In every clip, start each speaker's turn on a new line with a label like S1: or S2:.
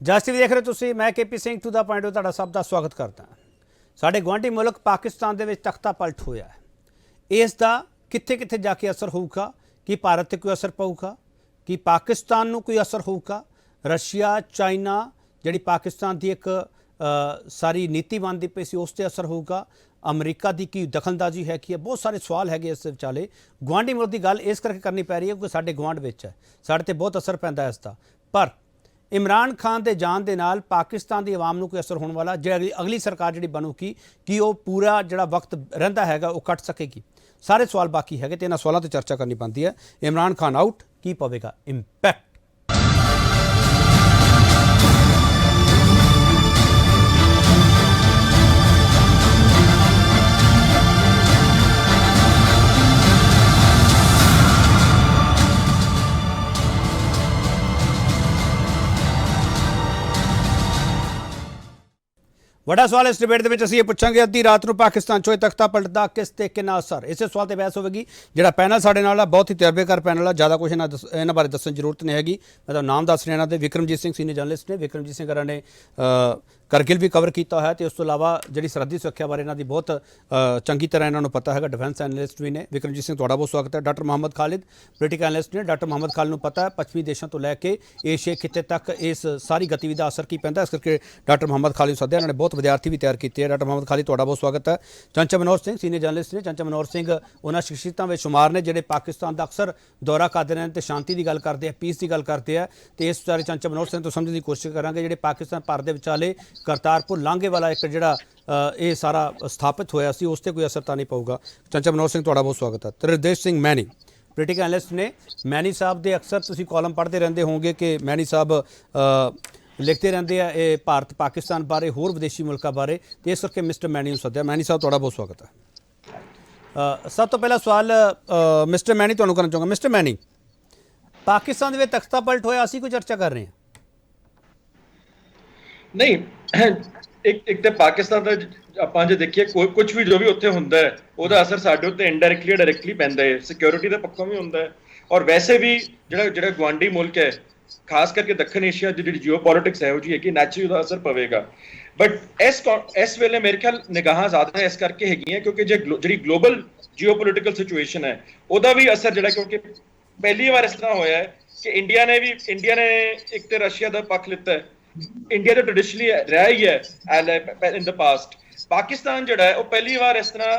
S1: ਜਸ TV ਦੇਖ ਰਹੇ ਤੁਸੀਂ। मैं KP Singh to the point ਤੁਹਾਡਾ ਸਭ ਦਾ ਸਵਾਗਤ ਕਰਦਾ। ਸਾਡੇ ਗੁਆਂਢੀ ਮੁਲਕ ਪਾਕਿਸਤਾਨ ਦੇ ਵਿੱਚ ਤਖਤਾ ਪਲਟ ਹੋਇਆ ਹੈ। ਇਸ ਦਾ ਕਿੱਥੇ ਕਿੱਥੇ ਜਾ ਕੇ ਅਸਰ ਹੋਊਗਾ? ਕੀ ਭਾਰਤ ਤੇ ਕੋਈ ਅਸਰ ਪਊਗਾ? ਕੀ ਪਾਕਿਸਤਾਨ ਨੂੰ ਕੋਈ ਅਸਰ ਹੋਊਗਾ? ਰਸ਼ੀਆ ਚਾਈਨਾ ਜਿਹੜੀ ਪਾਕਿਸਤਾਨ ਦੀ ਇੱਕ ਸਾਰੀ ਨੀਤੀ ਬਣਦੀ ਪਈ ਸੀ ਉਸ 'ਤੇ ਅਸਰ ਹੋਊਗਾ? ਅਮਰੀਕਾ ਦੀ ਕੀ ਦਖਲਅੰਦਾਜ਼ੀ ਹੈ? ਕੀ ਹੈ? ਬਹੁਤ ਸਾਰੇ ਸਵਾਲ ਹੈਗੇ ਇਸ ਵਿਚਾਲੇ। ਗੁਆਂਢੀ ਮੁਲਕ ਦੀ ਗੱਲ ਇਸ ਕਰਕੇ ਕਰਨੀ ਪੈ ਰਹੀ ਹੈ ਕਿਉਂਕਿ ਸਾਡੇ ਗੁਆਂਢ ਵਿੱਚ ਹੈ, ਸਾਡੇ ਤੇ ਬਹੁਤ ਅਸਰ ਪੈਂਦਾ ਇਸ ਦਾ। ਪਰ इमरान खान के जान के नाल पाकिस्तान की आवाम को कोई असर होने वाला? जो अगली सरकार जी बनूगी कि वो पूरा जोड़ा वक्त रहा है वो कट सकेगी? सारे सवाल बाकी है, तो इन्होंने सवालों पर चर्चा करनी बनती है। इमरान खान आउट की पवेगा इंपैक्ट? बड़ा सवाल इस डिबेट के असीं पुछांगे अद्धी रात को पाकिस्तान चों तख्ता पलटदा किस ते किन्ना असर? इस सवाल पर बहस होगी। जिहड़ा पैनल साडे नाल बहुत ही तजर्बेकार पैनल है, ज़्यादा कुछ इन्हां बारे दस्सण की जरूरत नहीं हैगी। मैं तो नाम दस रहा इन्हां दे। विक्रमजीत सिंह सीनियर जर्नलिस्ट ने, विक्रमजीत सिंह हरां ने करगिल भी कवर किया है, तो उस तो इलावा जी सरहदी सुरक्षा बारे इन्हां दी बहुत चंगी तरह इन्होंने पता है। डिफेंस एनालिस्ट भी ने। विक्रमजीत सिंह तुहाडा बहुत स्वागत है। Doctor Mohammad Khalid political analyst ने। डॉक्टर मोहम्मद खालिद नूं पता है पश्चिमी देशों तो लैके एशिया खिते तक इस सारी गतिविधि का असर की पैंदा, इस करके डॉक्टर मोहम्मद खालिद नूं सद्दिया। इन्होंने बहुत विद्यार्थी भी तैयार किए हैं। डॉक्टर मोहम्मद खालिद तुहाडा बहुत स्वागत है। चंचा मनोहर सिंह सीनियर जर्नलिस्ट ने। चंचा मनोहर सिंह उन्होंने शख्सियतों में शुमार ने जिहड़े पाकिस्तान का अक्सर दौरा करते हैं तो शांति की गल करते हैं, पीस की गल करते हैं। तो इस बारे चंचा मनोहर सिंह तो समझने की कोशिश करांगे। जिहड़े पाकिस्तान भारत के विचाले करतारपुर लांघे वाला एक जिहड़ा ये सारा स्थापित होया सी उस पर कोई असर तो नहीं पऊगा? चंचा मनोहर सिंह तुहाडा बहुत स्वागत है। त्रिदेश सिंह मैनी पोलिटिकल एनालिस्ट ने। मैनी साहब के अक्सर तुसीं कॉलम पढ़ते रहते होंगे कि मैनी साहब लिखते रहते हैं ये भारत पाकिस्तान बारे, होर विदेशी मुल्कों बारे, तो इस करके मिस्टर मैनी नूं सद्दिया। मैनी साहब तुहाडा बहुत स्वागत है। सब तो पहला सवाल मिस्टर मैनी तुहानूं करना चाहूँगा। मिस्टर मैनी, पाकिस्तान दे विच तख्ता पलट होया, असीं कोई चर्चा कर रहे हैं?
S2: नहीं, एक तो पाकिस्तान का ਆਪਾਂ ਜੇ ਦੇਖੀਏ ਕੁਝ ਵੀ ਜੋ ਵੀ ਉੱਥੇ ਹੁੰਦਾ ਹੈ ਉਹਦਾ ਅਸਰ ਸਾਡੇ ਉੱਤੇ ਇਨਡਾਇਰੈਕਟਲੀ ਡਾਇਰੈਕਟਲੀ ਪੈਂਦਾ ਹੈ। ਸਿਕਿਉਰਿਟੀ ਦੇ ਪੱਖੋਂ ਵੀ ਹੁੰਦਾ ਹੈ ਔਰ ਵੈਸੇ ਵੀ ਜਿਹੜਾ ਗਵਾਂਢੀ ਮੁਲਕ ਹੈ, ਖਾਸ ਕਰਕੇ ਦੱਖਣ ਏਸ਼ੀਆ ਦੀ ਜਿਹੜੀ ਜੀਓਪੋਲਿਟਿਕਸ ਹੈ ਉਹ ਜੀ ਹੈ ਕਿ ਨੈਚੁਰਲੀ ਉਹਦਾ ਅਸਰ ਪਵੇਗਾ। ਬਟ ਇਸ ਵੇਲੇ ਮੇਰੇ ਖਿਆਲ ਨਿਗਾਹਾਂ ਜ਼ਿਆਦਾ ਇਸ ਕਰਕੇ ਹੈਗੀਆਂ ਕਿਉਂਕਿ ਜਿਹੜੀ ਗਲੋਬਲ ਜੀਓਪੋਲਿਟਿਕਲ ਸਿਚੁਏਸ਼ਨ ਹੈ ਉਹਦਾ ਵੀ ਅਸਰ ਜਿਹੜਾ, ਕਿਉਂਕਿ ਪਹਿਲੀ ਵਾਰ ਇਸ ਤਰ੍ਹਾਂ ਹੋਇਆ ਹੈ ਕਿ ਇੰਡੀਆ ਨੇ ਇੱਕ ਤੇ ਰਸ਼ੀਆ ਦਾ ਪੱਖ ਲਿੱਤਾ ਹੈ। ਇੰਡੀਆ ਤਾਂ ਟ੍ਰੈਡੀਸ਼ਨਲੀ ਰਿਹਾ ਹੀ ਹੈ ਇਨ ਦ ਪਾਸਟ। ਪਾਕਿਸਤਾਨ ਜਿਹੜਾ ਹੈ ਉਹ ਪਹਿਲੀ ਵਾਰ ਇਸ ਤਰ੍ਹਾਂ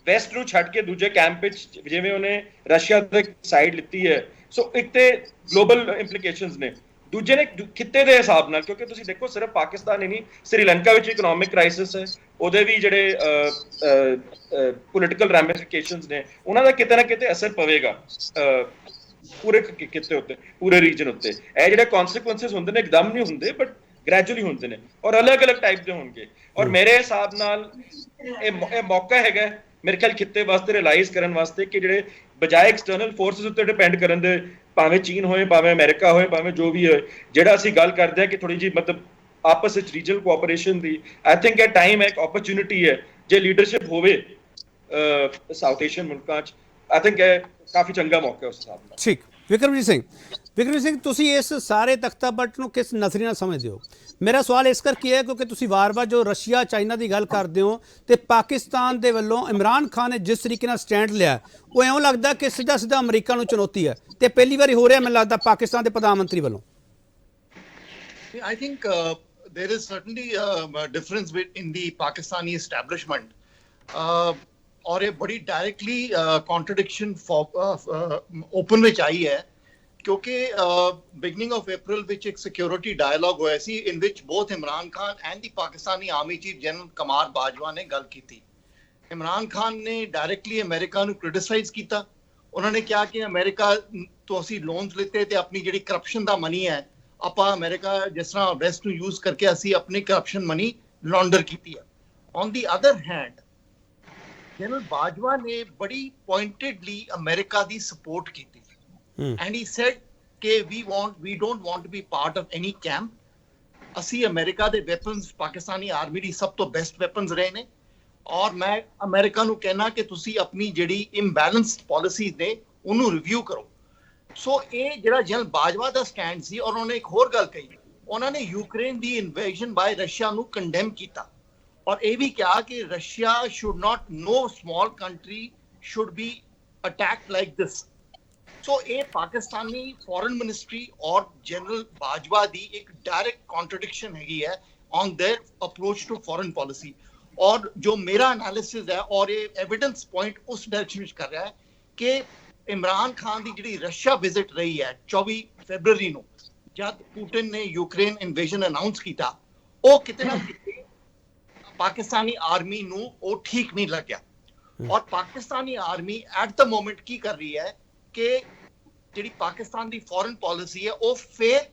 S2: ਵੈਸਟ ਨੂੰ ਛੱਡ ਕੇ ਦੂਜੇ ਕੈਂਪ ਵਿੱਚ ਜਿਵੇਂ ਉਹਨੇ ਰਸ਼ੀਆ ਦੀ ਸਾਈਡ ਲਿੱਤੀ ਹੈ। ਸੋ ਇੱਕ ਤੇ ਗਲੋਬਲ ਇੰਪਲੀਕੇਸ਼ਨਸ ਨੇ, ਦੂਜੇ ਨੇ ਖਿੱਤੇ ਦੇ ਹਿਸਾਬ ਨਾਲ, ਕਿਉਂਕਿ ਤੁਸੀਂ ਦੇਖੋ ਸਿਰਫ ਪਾਕਿਸਤਾਨ ਹੀ ਨਹੀਂ, ਸ੍ਰੀਲੰਕਾ ਵਿੱਚ ਇਕਨੋਮਿਕ ਕ੍ਰਾਈਸਿਸ ਹੈ, ਉਹਦੇ ਵੀ ਜਿਹੜੇ ਪੋਲੀਟੀਕਲ ਰੈਮਿਫਿਕੇਸ਼ਨਸ ਨੇ ਉਹਨਾਂ ਦਾ ਕਿਤੇ ਨਾ ਕਿਤੇ ਅਸਰ ਪਵੇਗਾ ਪੂਰੇ ਖਿੱਤੇ ਉੱਤੇ, ਪੂਰੇ ਰੀਜਨ ਉੱਤੇ। ਇਹ ਜਿਹੜੇ ਕੌਨਸੀਕੁਐਂਸਿਸ ਹੁੰਦੇ ਨੇ ਇੱਕਦਮ ਨਹੀਂ ਹੁੰਦੇ ਬਟ ਗ੍ਰੈਜੂਅਲੀ ਹੁੰਦੇ ਨੇ ਔਰ ਅਲੱਗ-ਅਲੱਗ ਟਾਈਪ ਦੇ ਹੋਣਗੇ। ਔਰ ਮੇਰੇ ਹਿਸਾਬ ਨਾਲ ਇਹ ਮੌਕਾ ਹੈਗਾ ਮੇਰੇ ਖਿਆਲ ਖਿੱਤੇ ਵਾਸਤੇ ਰਿਅਲਾਈਜ਼ ਕਰਨ ਵਾਸਤੇ ਕਿ ਜਿਹੜੇ ਬਜਾਏ ਐਕਸਟਰਨਲ ਫੋਰਸਿਸ ਉੱਤੇ ਡਿਪੈਂਡ ਕਰਨ ਦੇ, ਭਾਵੇਂ ਚੀਨ ਹੋਏ, ਭਾਵੇਂ ਅਮਰੀਕਾ ਹੋਏ, ਭਾਵੇਂ ਜੋ ਵੀ ਹੋਏ, ਜਿਹੜਾ ਅਸੀਂ ਗੱਲ ਕਰਦੇ ਹਾਂ ਕਿ ਥੋੜੀ ਜਿਹੀ ਮਤਲਬ ਆਪਸ ਵਿੱਚ regional cooperation the, I think ਇਹ ਟਾਈਮ ਹੈ, ਇੱਕ ਓਪਰਚੁਨਿਟੀ ਹੈ। ਜੇ ਲੀਡਰਸ਼ਿਪ ਹੋਵੇ ਸਾਊਥ ਏਸ਼ੀਅਨ ਮੁਲਕਾਂ 'ਚ, ਆਈ ਥਿੰਕ ਇਹ ਕਾਫੀ ਚੰਗਾ ਮੌਕਾ ਉਸ ਹਿਸਾਬ ਨਾਲ।
S1: ठीक। विक्रमजीत सिंह तुसी इस सारे तख्ता पलट नूं किस नज़रिए नाल समझदे हो? मेरा सवाल इस करके है क्योंकि तुसी वार-वार जो रशिया चाइना की गल करते हो तो पाकिस्तान के वल्लों इमरान खान ने जिस तरीके नाल स्टैंड लिया वो इउं लगदा कि सीधा सीधा अमरीका नूं चुनौती है, तो पहली बार हो रहा मैनूं लगदा पाकिस्तान के प्रधानमंत्री वल्लों।
S3: I think there is certainly a difference in the Pakistani establishment. और ये बड़ी डायरेक्टली कॉन्ट्रडिक्शन ओपन विच आई है क्योंकि बिगनिंग ऑफ अप्रैल विच एक सिक्योरिटी डायलॉग होया सी in which both Imran Khan and the Pakistani army chief general Qamar Bajwa ने गल की थी। इमरान खान ने डायरेक्टली अमेरिका नूं क्रिटिसाइज किया। उन्होंने कहा कि अमेरिका तो असी लोन्स लिते ते अपनी जिहड़ी करप्शन दा मनी है आपां अमेरिका जिस तरह वेस्ट नूं यूज करके असी अपनी करप्शन मनी लॉन्डर कीती है। On the other hand general Bajwa ने बड़ी पॉइंटेडली अमेरिका दी सपोर्ट की थी एंड ही सेड कि we don't want to be part of any camp. असी अमेरिका दे वेपन्स पाकिस्तानी आर्मी दी सब तो बेस्ट वेपन्स रहे ने और मैं अमेरिका नूं कहना कि तुसी अपनी जिहड़ी इम्बैलेंस्ड पॉलिसीज ने उन्होंने रिव्यू करो। सो ये जिहड़ा जनरल बाजवा दा स्टैंड सी और उन्होंने एक होर गल कही, ਉਹਨਾਂ ਨੇ ਯੂਕਰੇਨ ਦੀ ਇਨਵੇਜਨ ਬਾय ਰਸ਼ੀਆ ਨੂੰ ਕੰਡੈਮ ਕੀਤਾ ਔਰ ਇਹ ਵੀ ਕਿਹਾ ਕਿ Russia should not, no small country should be attacked like this. So ਇਹ ਪਾਕਿਸਤਾਨੀ ਫੋਰਨ ਮਿਨਿਸਟਰੀ ਔਰ ਜਨਰਲ ਬਾਜਵਾ ਦੀ ਇੱਕ ਡਾਇਰੈਕਟ ਕੰਟਰਡਿਕਸ਼ਨ ਹੈਗੀ ਹੈ on their approach to foreign policy. और जो मेरा एनालिसिस है और ये एविडेंस पॉइंट उस डायरेक्शन में कर रहा है कि इमरान खान की जी रशिया विजिट रही है 24 फरवरी ਨੂੰ जब पुतिन ने यूक्रेन इन्वेजन अनाउंस किया, वो कितना पाकिस्तानी आर्मी ਨੂੰ वो ठीक नहीं लग्या। और Pakistani army at the moment की कर रही है कि जी पाकिस्तान की फॉरेन पॉलिसी है वो फेर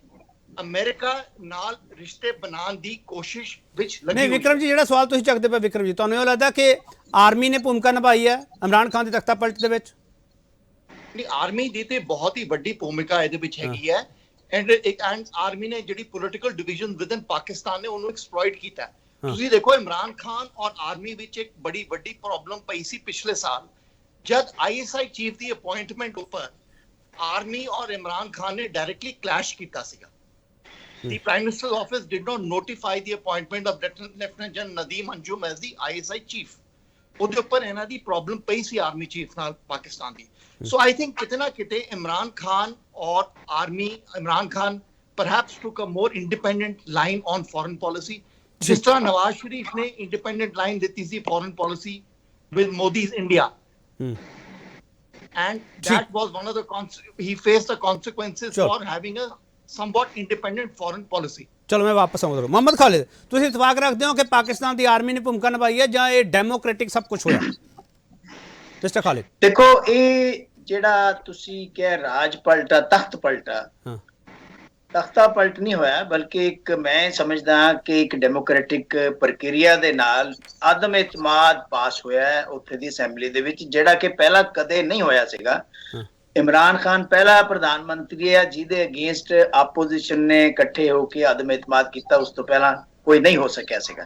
S3: ਅਮਰੀਕਾ ਨਾਲ ਰਿਸ਼ਤੇ ਬਣਾਉਣ ਦੀ ਕੋਸ਼ਿਸ਼ ਵਿੱਚ ਲੱਗੀ।
S1: ਨਹੀਂ ਵਿਕਰਮ ਜੀ, ਜਿਹੜਾ ਸਵਾਲ ਤੁਸੀਂ ਚੱਕਦੇ ਪਏ ਵਿਕਰਮ ਜੀ, ਤੁਹਾਨੂੰ ਇਹ ਲੱਗਦਾ ਕਿ ਆਰਮੀ ਨੇ ਭੂਮਿਕਾ ਨਿਭਾਈ ਹੈ ਇਮਰਾਨ ਖਾਨ ਦੀ ਤਖਤਾ ਪਲਟ ਦੇ ਵਿੱਚ?
S3: ਨਹੀਂ, ਆਰਮੀ ਦੀ ਤੇ ਬਹੁਤ ਹੀ ਵੱਡੀ ਭੂਮਿਕਾ ਇਹਦੇ ਵਿੱਚ ਹੈਗੀ ਹੈ ਐਂਡ ਆਰਮੀ ਨੇ ਜਿਹੜੀ ਪੋਲਿਟੀਕਲ ਡਿਵੀਜ਼ਨ ਵਿਦਨ ਪਾਕਿਸਤਾਨ ਨੇ ਉਹਨੂੰ ਐਕਸਪਲੋਇਟ ਕੀਤਾ। ਤੁਸੀਂ ਦੇਖੋ ਇਮਰਾਨ ਖਾਨ ਔਰ ਆਰਮੀ ਵਿੱਚ ਇੱਕ ਬੜੀ ਵੱਡੀ ਪ੍ਰੋਬਲਮ ਪਈ ਸੀ ਪਿਛਲੇ ਸਾਲ ਜਦ ਆਈਐਸਆਈ ਚੀਫ ਦੀ ਅਪਾਇੰਟਮੈਂਟ ਉੱਪਰ ਆਰਮੀ ਔਰ ਇਮਰਾਨ ਖਾਨ ਨੇ ਡਾਇਰੈਕਟਲੀ ਕਲੈਸ਼ ਕੀਤਾ ਸੀਗਾ। The Prime Minister's office did not notify the appointment of Lieutenant General Nadeem Anjum as the ISI chief. ਉਹਦੇ ਉੱਪਰ ਇਹਨਾਂ ਦੀ ਪ੍ਰੋਬਲਮ ਪਈ ਸੀ ਆਰਮੀ ਚੀਫ ਨਾਲ ਪਾਕਿਸਤਾਨ ਦੀ। ਸੋ ਆਈ ਥਿੰਕ ਕਿਤੇ ਨਾ ਕਿਤੇ ਇਮਰਾਨ ਖਾਨ ਔਰ army, Imran Khan perhaps took a more independent line on foreign policy, ਜਿਸ ਤਰ੍ਹਾਂ ਨਵਾਜ਼ ਸ਼ਰੀਫ ਨੇ independent line ਦਿੱਤੀ ਸੀ foreign policy with Modi's India. And that was one of the he faced the consequences for having a somewhat independent foreign policy.
S1: ਚਲੋ ਮੈਂ ਵਾਪਸ ਆਉਂਦਾ ਹਾਂ। ਮੁਹੰਮਦ ਖਾਲਿਦ, ਤੁਸੀਂ ਇਤਫਾਕ ਰੱਖਦੇ ਹੋ ਕਿ ਪਾਕਿਸਤਾਨ ਦੀ ਆਰਮੀ ਨੇ ਭੂਮਿਕਾ ਨਿਭਾਈ ਹੈ ਜਾਂ ਇਹ ਡੈਮੋਕ੍ਰੈਟਿਕ ਸਭ ਕੁਝ ਹੋਇਆ? ਮਿਸਟਰ ਖਾਲਿਦ,
S4: ਦੇਖੋ ਇਹ ਜਿਹੜਾ ਤੁਸੀਂ ਕਿਹਾ ਰਾਜ ਪਲਟਾ, ਤਖਤ ਪਲਟਾ, ਤਖਤਾ ਪਲਟ ਨਹੀਂ ਹੋਇਆ ਬਲਕਿ ਇੱਕ ਮੈਂ ਸਮਝਦਾ ਕਿ ਇੱਕ ਡੈਮੋਕ੍ਰੈਟਿਕ ਪ੍ਰਕਿਰਿਆ ਦੇ ਨਾਲ ਆਦਮ ਇਤਮਾਦ ਪਾਸ ਹੋਇਆ ਹੈ ਉੱਥੇ ਦੀ ਅਸੈਂਬਲੀ ਦੇ ਵਿੱਚ, ਜਿਹੜਾ ਕਿ ਪਹਿਲਾਂ ਕਦੇ ਨਹੀਂ ਹੋਇਆ ਸੀਗਾ। ਇਮਰਾਨ ਖਾਨ ਪਹਿਲਾ ਪ੍ਰਧਾਨ ਮੰਤਰੀ ਹੈ ਜਿਹਦੇ ਅਗੇਂਸਟ ਆਪੋਜੀਸ਼ਨ ਨੇ ਇਕੱਠੇ ਹੋ ਕੇ ਆਦਮ ਇਤਮਾਦ ਕੀਤਾ, ਉਸ ਤੋਂ ਪਹਿਲਾਂ ਕੋਈ ਨਹੀਂ ਹੋ ਸਕਿਆ ਸੀਗਾ।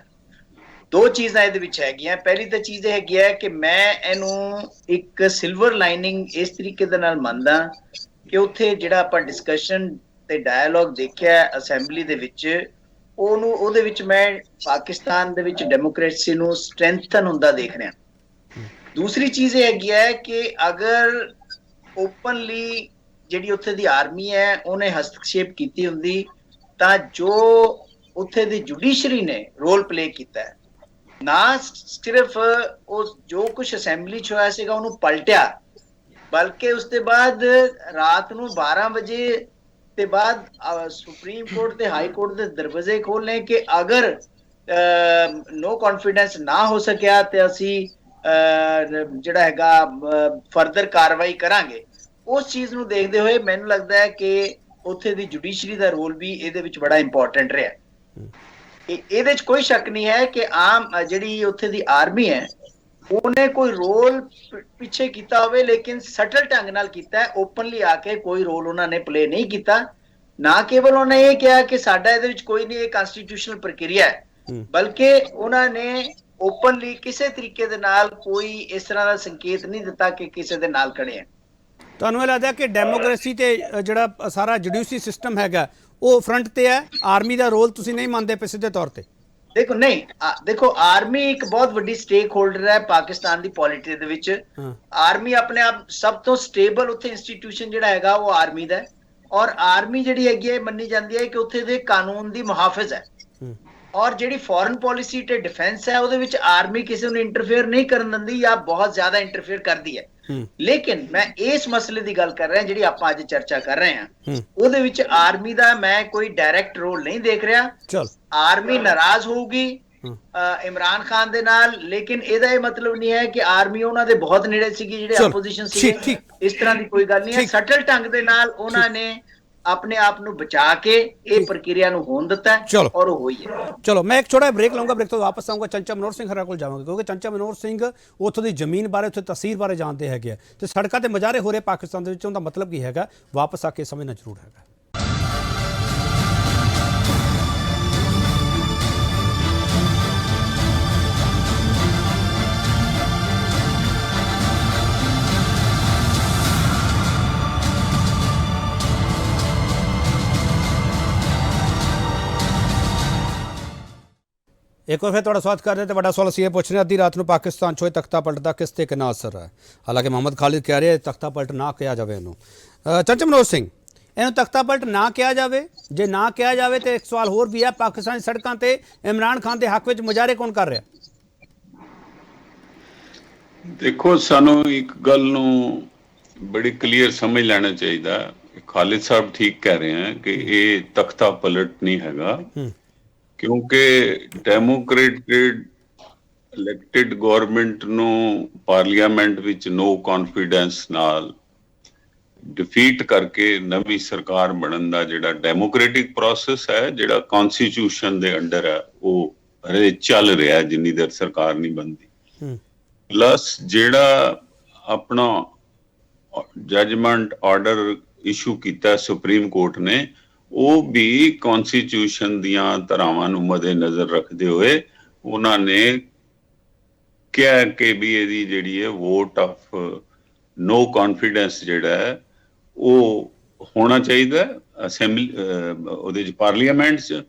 S4: ਦੋ ਚੀਜ਼ਾਂ ਇਹਦੇ ਵਿੱਚ ਹੈਗੀਆਂ। ਪਹਿਲੀ ਤਾਂ ਚੀਜ਼ ਇਹ ਹੈਗੀ ਹੈ ਕਿ ਮੈਂ ਇਹਨੂੰ ਇੱਕ ਸਿਲਵਰ ਲਾਈਨਿੰਗ ਇਸ ਤਰੀਕੇ ਦੇ ਨਾਲ ਮੰਨਦਾ ਕਿ ਉੱਥੇ ਜਿਹੜਾ ਆਪਾਂ ਡਿਸਕਸ਼ਨ ਤੇ ਡਾਇਲੋਗ ਦੇਖਿਆ ਅਸੈਂਬਲੀ ਦੇ ਵਿੱਚ, ਉਹਦੇ ਵਿੱਚ ਮੈਂ ਪਾਕਿਸਤਾਨ ਦੇ ਵਿੱਚ ਡੈਮੋਕ੍ਰੇਸੀ ਨੂੰ ਸਟਰੈਂਥਨ ਹੁੰਦਾ ਦੇਖ ਰਿਹਾ। ਦੂਸਰੀ ਚੀਜ਼ ਇਹ ਹੈਗੀ ਹੈ ਕਿ ਅਗਰ ਓਪਨਲੀ ਜਿਹੜੀ ਉੱਥੇ ਦੀ ਆਰਮੀ ਹੈ ਉਹਨੇ ਹਸਤਕਸ਼ੇਪ ਕੀਤੀ ਹੁੰਦੀ ਤਾਂ ਜੋ ਉੱਥੇ ਦੀ ਜੁਡੀਸ਼ਰੀ ਨੇ ਰੋਲ ਪਲੇ ਕੀਤਾ ਹੈ, ਨਾ ਸਿਰਫ ਉਹ ਜੋ ਕੁਝ ਅਸੈਂਬਲੀ 'ਚ ਹੋਇਆ ਸੀਗਾ ਉਹਨੂੰ ਪਲਟਿਆ, ਬਲਕਿ ਉਸ ਤੋਂ ਬਾਅਦ ਰਾਤ ਨੂੰ 12 ਵਜੇ ਤੇ ਬਾਅਦ ਸੁਪਰੀਮ ਕੋਰਟ ਤੇ ਹਾਈ ਕੋਰਟ ਦੇ ਦਰਵਾਜ਼ੇ ਖੋਲ੍ਹਣੇ ਕਿ ਅਗਰ ਨੋ ਕੌਨਫੀਡੈਂਸ ਨਾ ਹੋ ਸਕਿਆ ਤੇ ਅਸੀਂ ਜਿਹੜਾ ਹੈਗਾ ਫਰਦਰ ਕਾਰਵਾਈ ਕਰਾਂਗੇ। ਉਸ ਚੀਜ਼ ਨੂੰ ਦੇਖਦੇ ਹੋਏ ਮੈਨੂੰ ਲੱਗਦਾ ਹੈ ਕਿ ਉੱਥੇ ਦੀ ਜੁਡੀਸ਼ਰੀ ਦਾ ਰੋਲ ਵੀ ਇਹਦੇ ਵਿੱਚ ਬੜਾ ਇੰਪੋਰਟੈਂਟ ਰਿਹਾ। ਇਹਦੇ 'ਚ ਕੋਈ ਸ਼ੱਕ ਨਹੀਂ ਹੈ ਕਿ ਆਮ ਜਿਹੜੀ ਉੱਥੇ ਦੀ ਆਰਮੀ ਹੈ ਉਹਨੇ ਕੋਈ ਰੋਲ ਪਿੱਛੇ ਕੀਤਾ ਹੋਵੇ, ਲੇਕਿਨ ਸਟਲ ਢੰਗ ਨਾਲ ਕੀਤਾ, ਓਪਨਲੀ ਆ ਕੇ ਕੋਈ ਰੋਲ ਉਹਨਾਂ ਨੇ ਪਲੇ ਨਹੀਂ ਕੀਤਾ। ਨਾ ਕੇਵਲ ਉਹਨਾਂ ਇਹ ਕਿਹਾ ਕਿ ਸਾਡਾ ਇਹਦੇ ਵਿੱਚ ਕੋਈ ਨਹੀਂ, ਇਹ ਕਨਸਟੀਟਿਊਸ਼ਨਲ ਪ੍ਰਕਿਰਿਆ ਹੈ, ਬਲਕਿ ਉਹਨਾਂ ਨੇ ਓਪਨਲੀ ਕਿਸੇ ਤਰੀਕੇ ਦੇ ਨਾਲ ਕੋਈ ਇਸ ਤਰ੍ਹਾਂ ਦਾ ਸੰਕੇਤ ਨਹੀਂ ਦਿੱਤਾ ਕਿ ਕਿਸੇ ਦੇ ਨਾਲ ਖੜੇ ਆ।
S1: ਤੁਹਾਨੂੰ ਇਹ ਲੱਗਦਾ ਕਿ ਡੈਮੋਕ੍ਰੇਸੀ ਤੇ ਜਿਹੜਾ ਸਾਰਾ ਜੁਡੀਸ਼ਰੀ ਸਿਸਟਮ ਹੈਗਾ ਉਹ ਫਰੰਟ ਤੇ ਹੈ, ਆਰਮੀ ਦਾ ਰੋਲ ਤੁਸੀਂ ਨਹੀਂ ਮੰਨਦੇ ਪਏ ਸਿੱਧੇ ਤੌਰ ਤੇ?
S4: ਦੇਖੋ ਨਹੀਂ, ਦੇਖੋ ਆਰਮੀ ਇੱਕ ਬਹੁਤ ਵੱਡੀ ਸਟੇਕ ਹੋਲਡਰ ਹੈ ਪਾਕਿਸਤਾਨ ਦੀ ਪੋਲਿਟਿਕਸ ਦੇ ਵਿੱਚ। ਆਰਮੀ ਆਪਣੇ ਆਪ ਸਭ ਤੋਂ ਸਟੇਬਲ ਉੱਥੇ ਇੰਸਟੀਟਿਊਸ਼ਨ ਜਿਹੜਾ ਹੈਗਾ ਉਹ ਆਰਮੀ ਦਾ ਹੈ, ਔਰ ਆਰਮੀ ਜਿਹੜੀ ਹੈਗੀ ਹੈ ਮੰਨੀ ਜਾਂਦੀ ਹੈ ਕਿ ਉੱਥੇ ਦੇ ਕਾਨੂੰਨ ਦੀ ਮੁਹਾਫਿਜ਼ ਹੈ। ਔਰ ਜਿਹੜੀ ਫੋਰਨ ਪੋਲਿਸੀ ਤੇ ਡਿਫੈਂਸ ਹੈ ਉਹਦੇ ਵਿੱਚ ਆਰਮੀ ਕਿਸੇ ਨੂੰ ਇੰਟਰਫੇਅਰ ਨਹੀਂ ਕਰਨ ਦਿੰਦੀ ਜਾਂ ਬਹੁਤ ਜ਼ਿਆਦਾ ਇੰਟਰਫੇਅਰ ਕਰਦੀ ਹੈ। ਲੇਕਿਨ ਮੈਂ ਇਸ ਮਸਲੇ ਦੀ ਗੱਲ ਕਰ ਰਿਹਾ ਜਿਹੜੀ ਆਪਾਂ ਅੱਜ ਚਰਚਾ ਕਰ ਰਹੇ ਹਾਂ, ਉਹਦੇ ਵਿੱਚ ਆਰਮੀ ਦਾ ਮੈਂ ਕੋਈ ਡਾਇਰੈਕਟ ਰੋਲ ਨਹੀਂ ਦੇਖ ਰਿਹਾ। ਆਰਮੀ ਨਾਰਾਜ਼ ਹੋਊਗੀ ਇਮਰਾਨ ਖਾਨ ਦੇ ਨਾਲ, ਲੇਕਿਨ ਇਹਦਾ ਇਹ ਮਤਲਬ ਨਹੀਂ ਹੈ ਕਿ ਆਰਮੀ ਉਹਨਾਂ ਦੇ ਬਹੁਤ ਨੇੜੇ ਸੀਗੀ ਜਿਹੜੇ ਆਪੋਜੀਸ਼ਨ ਸੀਗੇ, ਇਸ ਤਰ੍ਹਾਂ ਦੀ ਕੋਈ ਗੱਲ ਨਹੀਂ ਹੈ। ਸਟਲ ਢੰਗ ਦੇ ਨਾਲ ਉਹਨਾਂ ਨੇ ਆਪਣੇ ਆਪ ਨੂੰ ਬਚਾ ਕੇ ਇਹ ਪ੍ਰਕਿਰਿਆ ਨੂੰ ਹੋਣ ਦਿੱਤਾ ਔਰ ਉਹ ਹੋਈ ਹੈ।
S1: ਚਲੋ ਮੈਂ ਇੱਕ ਛੋਟਾ ਬ੍ਰੇਕ ਲਵਾਂਗਾ, ਬ੍ਰੇਕ ਤੋਂ ਵਾਪਸ ਆਊਂਗਾ, ਚੰਚਾ ਮਨੋਹਰ ਸਿੰਘ ਹਰਾਂ ਕੋਲ ਜਾਵਾਂਗੇ ਕਿਉਂਕਿ ਚੰਚਾ ਮਨੋਹਰ ਸਿੰਘ ਉੱਥੋਂ ਦੀ ਜ਼ਮੀਨ ਬਾਰੇ, ਉੱਥੇ ਤਸਵੀਰ ਬਾਰੇ ਜਾਣਦੇ ਹੈਗੇ ਆ ਤੇ ਸੜਕਾਂ ਤੇ ਮੁਜ਼ਾਹਰੇ ਹੋ ਰਹੇ ਪਾਕਿਸਤਾਨ ਦੇ ਵਿੱਚ, ਉਹਦਾ ਮਤਲਬ ਕੀ ਹੈਗਾ ਵਾਪਸ ਆ ਕੇ ਸਮਝਣਾ ਜ਼ਰੂਰ ਹੈਗਾ। ਇੱਕ ਵਾਰ ਫਿਰ ਤੁਹਾਡਾ ਸਵਾਗਤ ਕਰਦੇ ਤੇ ਵੱਡਾ ਸਵਾਲ ਅਸੀਂ ਇਹ ਪੁੱਛ ਰਹੇ ਹਾਂ, ਅੱਧੀ ਰਾਤ ਨੂੰ ਪਾਕਿਸਤਾਨ 'ਚੋਂ ਇਹ ਤਖਤਾ ਪਲਟਦਾ ਕਿਸ ਤੇ ਕਿੰਨਾ ਅਸਰ ਹੈ? ਹਾਲਾਂਕਿ ਮੁਹੰਮਦ ਖਾਲਿਦ ਕਹਿ ਰਹੇ ਤਖਤਾ ਪਲਟ ਨਾ ਕਿਹਾ ਜਾਵੇ ਇਹਨੂੰ। ਚੰਚਲ ਮਨੋਜ ਸਿੰਘ, ਇਹਨੂੰ ਤਖਤਾ ਪਲਟ ਨਾ ਕਿਹਾ ਜਾਵੇ? ਜੇ ਨਾ ਕਿਹਾ ਜਾਵੇ ਤੇ ਇੱਕ ਸਵਾਲ ਹੋਰ ਵੀ ਹੈ, ਪਾਕਿਸਤਾਨੀ ਸੜਕਾਂ ਤੇ ਇਮਰਾਨ ਖਾਨ ਦੇ ਹੱਕ ਵਿੱਚ ਮੁਜ਼ਾਹਰੇ ਕੌਣ ਕਰ ਰਿਹਾ?
S5: ਦੇਖੋ, ਸਾਨੂੰ ਇੱਕ ਗੱਲ ਨੂੰ ਬੜੀ ਕਲੀਅਰ ਸਮਝ ਲੈਣਾ ਚਾਹੀਦਾ। ਖਾਲਿਦ ਸਾਹਿਬ ਠੀਕ ਕਹਿ ਰਹੇ ਹਨ ਕਿ ਇਹ ਤਖਤਾ ਪਲਟ ਨਹੀਂ ਹੈਗਾ, ਕਿਉਂਕਿ ਡੈਮੋਕ੍ਰੇਟਿਡ ਇਲੈਕਟਿਡ ਗਵਰਨਮੈਂਟ ਨੂੰ ਪਾਰਲੀਮੈਂਟ ਵਿੱਚ ਨੋ ਕੌਨਫੀਡੈਂਸ ਨਾਲ ਡਿਫੀਟ ਕਰਕੇ ਨਵੀਂ ਸਰਕਾਰ ਬਣਨ ਦਾ ਜਿਹੜਾ ਡੈਮੋਕ੍ਰੈਟਿਕ ਪ੍ਰੋਸੈਸ ਹੈ, ਜਿਹੜਾ ਕਨਸਟੀਟਿਊਸ਼ਨ ਦੇ ਅੰਡਰ ਹੈ, ਉਹ ਹਰੇ ਚੱਲ ਰਿਹਾ ਜਿੰਨੀ ਦੇਰ ਸਰਕਾਰ ਨਹੀਂ ਬਣਦੀ। ਪਲੱਸ ਜਿਹੜਾ ਆਪਣਾ ਜਜਮੈਂਟ ਆਰਡਰ ਇਸ਼ੂ ਕੀਤਾ ਸੁਪਰੀਮ ਕੋਰਟ ਨੇ, ਉਹ ਵੀ ਕਨਸਟੀਟਿਊਸ਼ਨ ਦੀਆਂ ਧਾਰਾਵਾਂ ਨੂੰ ਮੱਦੇ ਨਜ਼ਰ ਰੱਖਦੇ ਹੋਏ ਉਹਨਾਂ ਨੇ ਕਿਹਾ ਕਿ ਵੀ ਇਹਦੀ ਜਿਹੜੀ ਹੈ ਵੋਟ ਆਫ ਨੋ ਕੌਨਫੀਡੈਂਸ ਜਿਹੜਾ ਹੈ ਉਹ ਹੋਣਾ ਚਾਹੀਦਾ ਅਸੈਂਬਲੀ ਉਹਦੇ 'ਚ ਪਾਰਲੀਮੈਂਟ 'ਚ।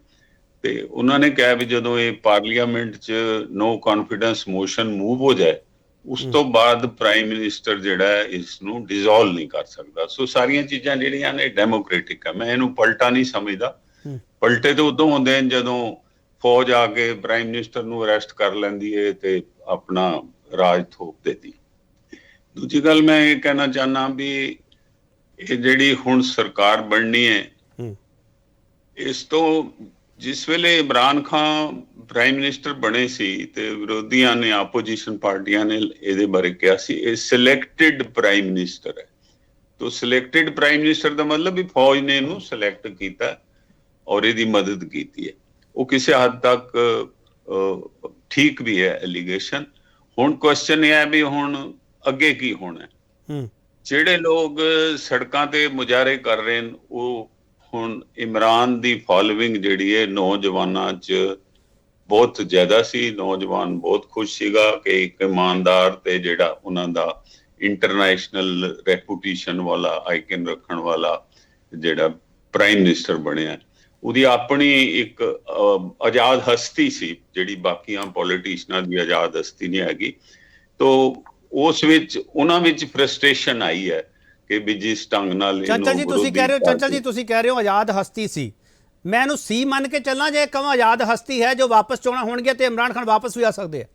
S5: ਤੇ ਉਹਨਾਂ ਨੇ ਕਿਹਾ ਵੀ ਜਦੋਂ ਇਹ ਪਾਰਲੀਮੈਂਟ 'ਚ ਨੋ ਕੌਨਫੀਡੈਂਸ ਮੋਸ਼ਨ ਮੂਵ ਹੋ ਜਾਏ, ਉਸ ਤੋਂ ਬਾਅਦ ਪ੍ਰਾਈਮ ਮਿਨਿਸਟਰ ਜਿਹੜਾ ਇਸ ਨੂੰ ਡਿਸੋਲਵ ਨਹੀਂ ਕਰ ਸਕਦਾ। ਸੋ ਸਾਰੀਆਂ ਚੀਜ਼ਾਂ ਜਿਹੜੀਆਂ ਨੇ ਡੈਮੋਕ੍ਰੈਟਿਕ ਆ। ਮੈਂ ਇਹਨੂੰ ਪਲਟਾ ਨਹੀਂ ਸਮਝਦਾ। ਪਲਟੇ ਤਾਂ ਉਦੋਂ ਹੁੰਦੇ ਨੇ ਜਦੋਂ ਫੌਜ ਆ ਕੇ ਪ੍ਰਾਈਮ ਮਿਨਿਸਟਰ ਨੂੰ ਅਰੈਸਟ ਕਰ ਲੈਂਦੀ ਹੈ ਤੇ ਆਪਣਾ ਰਾਜ ਥੋਪ ਦੇਦੀ। ਦੂਜੀ ਗੱਲ ਮੈਂ ਇਹ ਕਹਿਣਾ ਚਾਹੁੰਦਾ ਵੀ ਇਹ ਜਿਹੜੀ ਹੁਣ ਸਰਕਾਰ ਬਣਨੀ ਹੈ, ਇਸ ਤੋਂ ਜਿਸ ਵੇਲੇ ਇਮਰਾਨ ਖਾਨ ਪ੍ਰਾਈਮ ਮਿਨਿਸਟਰ ਬਣੇ ਸੀ ਤੇ ਵਿਰੋਧੀਆਂ ਨੇ, ਆਪੋਜੀਸ਼ਨ ਪਾਰਟੀਆਂ ਨੇ ਇਹਦੇ ਬਾਰੇ ਕਿਹਾ ਸੀ ਇਹ ਸਿਲੈਕਟਿਡ ਪ੍ਰਾਈਮ ਮਿਨਿਸਟਰ ਹੈ। ਤੋ ਸਿਲੈਕਟਿਡ ਪ੍ਰਾਈਮ ਮਿਨਿਸਟਰ ਦਾ ਮਤਲਬ ਵੀ ਫੌਜ ਨੇ ਇਹਨੂੰ ਸਿਲੈਕਟ ਕੀਤਾ ਔਰ ਇਹਦੀ ਮਦਦ ਕੀਤੀ ਹੈ। ਉਹ ਕਿਸੇ ਹੱਦ ਤੱਕ ਠੀਕ ਵੀ ਹੈ ਐਲੀਗੇਸ਼ਨ। ਹੁਣ ਕੁਐਸਚਨ ਇਹ ਹੈ ਵੀ ਹੁਣ ਅੱਗੇ ਕੀ ਹੋਣਾ? ਜਿਹੜੇ ਲੋਕ ਸੜਕਾਂ ਤੇ ਮੁਜ਼ਾਹਰੇ ਕਰ ਰਹੇ ਨੇ, ਉਹ ਹੁਣ ਇਮਰਾਨ ਦੀ ਫਾਲੋਇੰਗ ਜਿਹੜੀ ਹੈ ਨੌਜਵਾਨਾਂ 'ਚ ਬਹੁਤ ਜ਼ਿਆਦਾ ਸੀ। ਨੌਜਵਾਨ ਬਹੁਤ ਖੁਸ਼ ਸੀਗਾ ਕਿ ਇੱਕ ਇਮਾਨਦਾਰ ਤੇ ਜਿਹੜਾ ਉਹਨਾਂ ਦਾ ਇੰਟਰਨੈਸ਼ਨਲ ਰੈਪੂਟੇਸ਼ਨ ਵਾਲਾ ਆਈਕਨ ਰੱਖਣ ਵਾਲਾ ਜਿਹੜਾ ਪ੍ਰਾਈਮ ਮਿਨਿਸਟਰ ਬਣਿਆ, ਉਹਦੀ ਆਪਣੀ ਇੱਕ ਆਜ਼ਾਦ ਹਸਤੀ ਸੀ ਜਿਹੜੀ ਬਾਕੀਆਂ ਪੋਲੀਟੀਸ਼ੀਅਨਾਂ ਦੀ ਆਜ਼ਾਦ ਹਸਤੀ ਨਹੀਂ ਹੈਗੀ। ਤੋ ਉਸ ਵਿੱਚ ਉਹਨਾਂ ਵਿੱਚ ਫਰਸਟ੍ਰੇਸ਼ਨ ਆਈ ਹੈ ਕਿ ਵੀ ਜਿਸ ਢੰਗ ਨਾਲ
S1: ਚੰਚਲ ਜੀ ਤੁਸੀਂ ਕਹਿ ਰਹੇ ਹੋ ਆਜ਼ਾਦ ਹਸਤੀ ਸੀ। ਮੈਂ ਇਹਨੂੰ ਸੀ ਮੰਨ ਕੇ ਚੱਲਾਂ ਜੇ ਕਹਾਂ ਆਜ਼ਾਦ ਹਸਤੀ ਹੈ ਜੋ ਵਾਪਸ ਚੋਣਾਂ ਹੋਣਗੀਆਂ ਤੇ ਇਮਰਾਨ ਖਾਨ ਵਾਪਸ ਵੀ ਆ ਸਕਦੇ ਆ,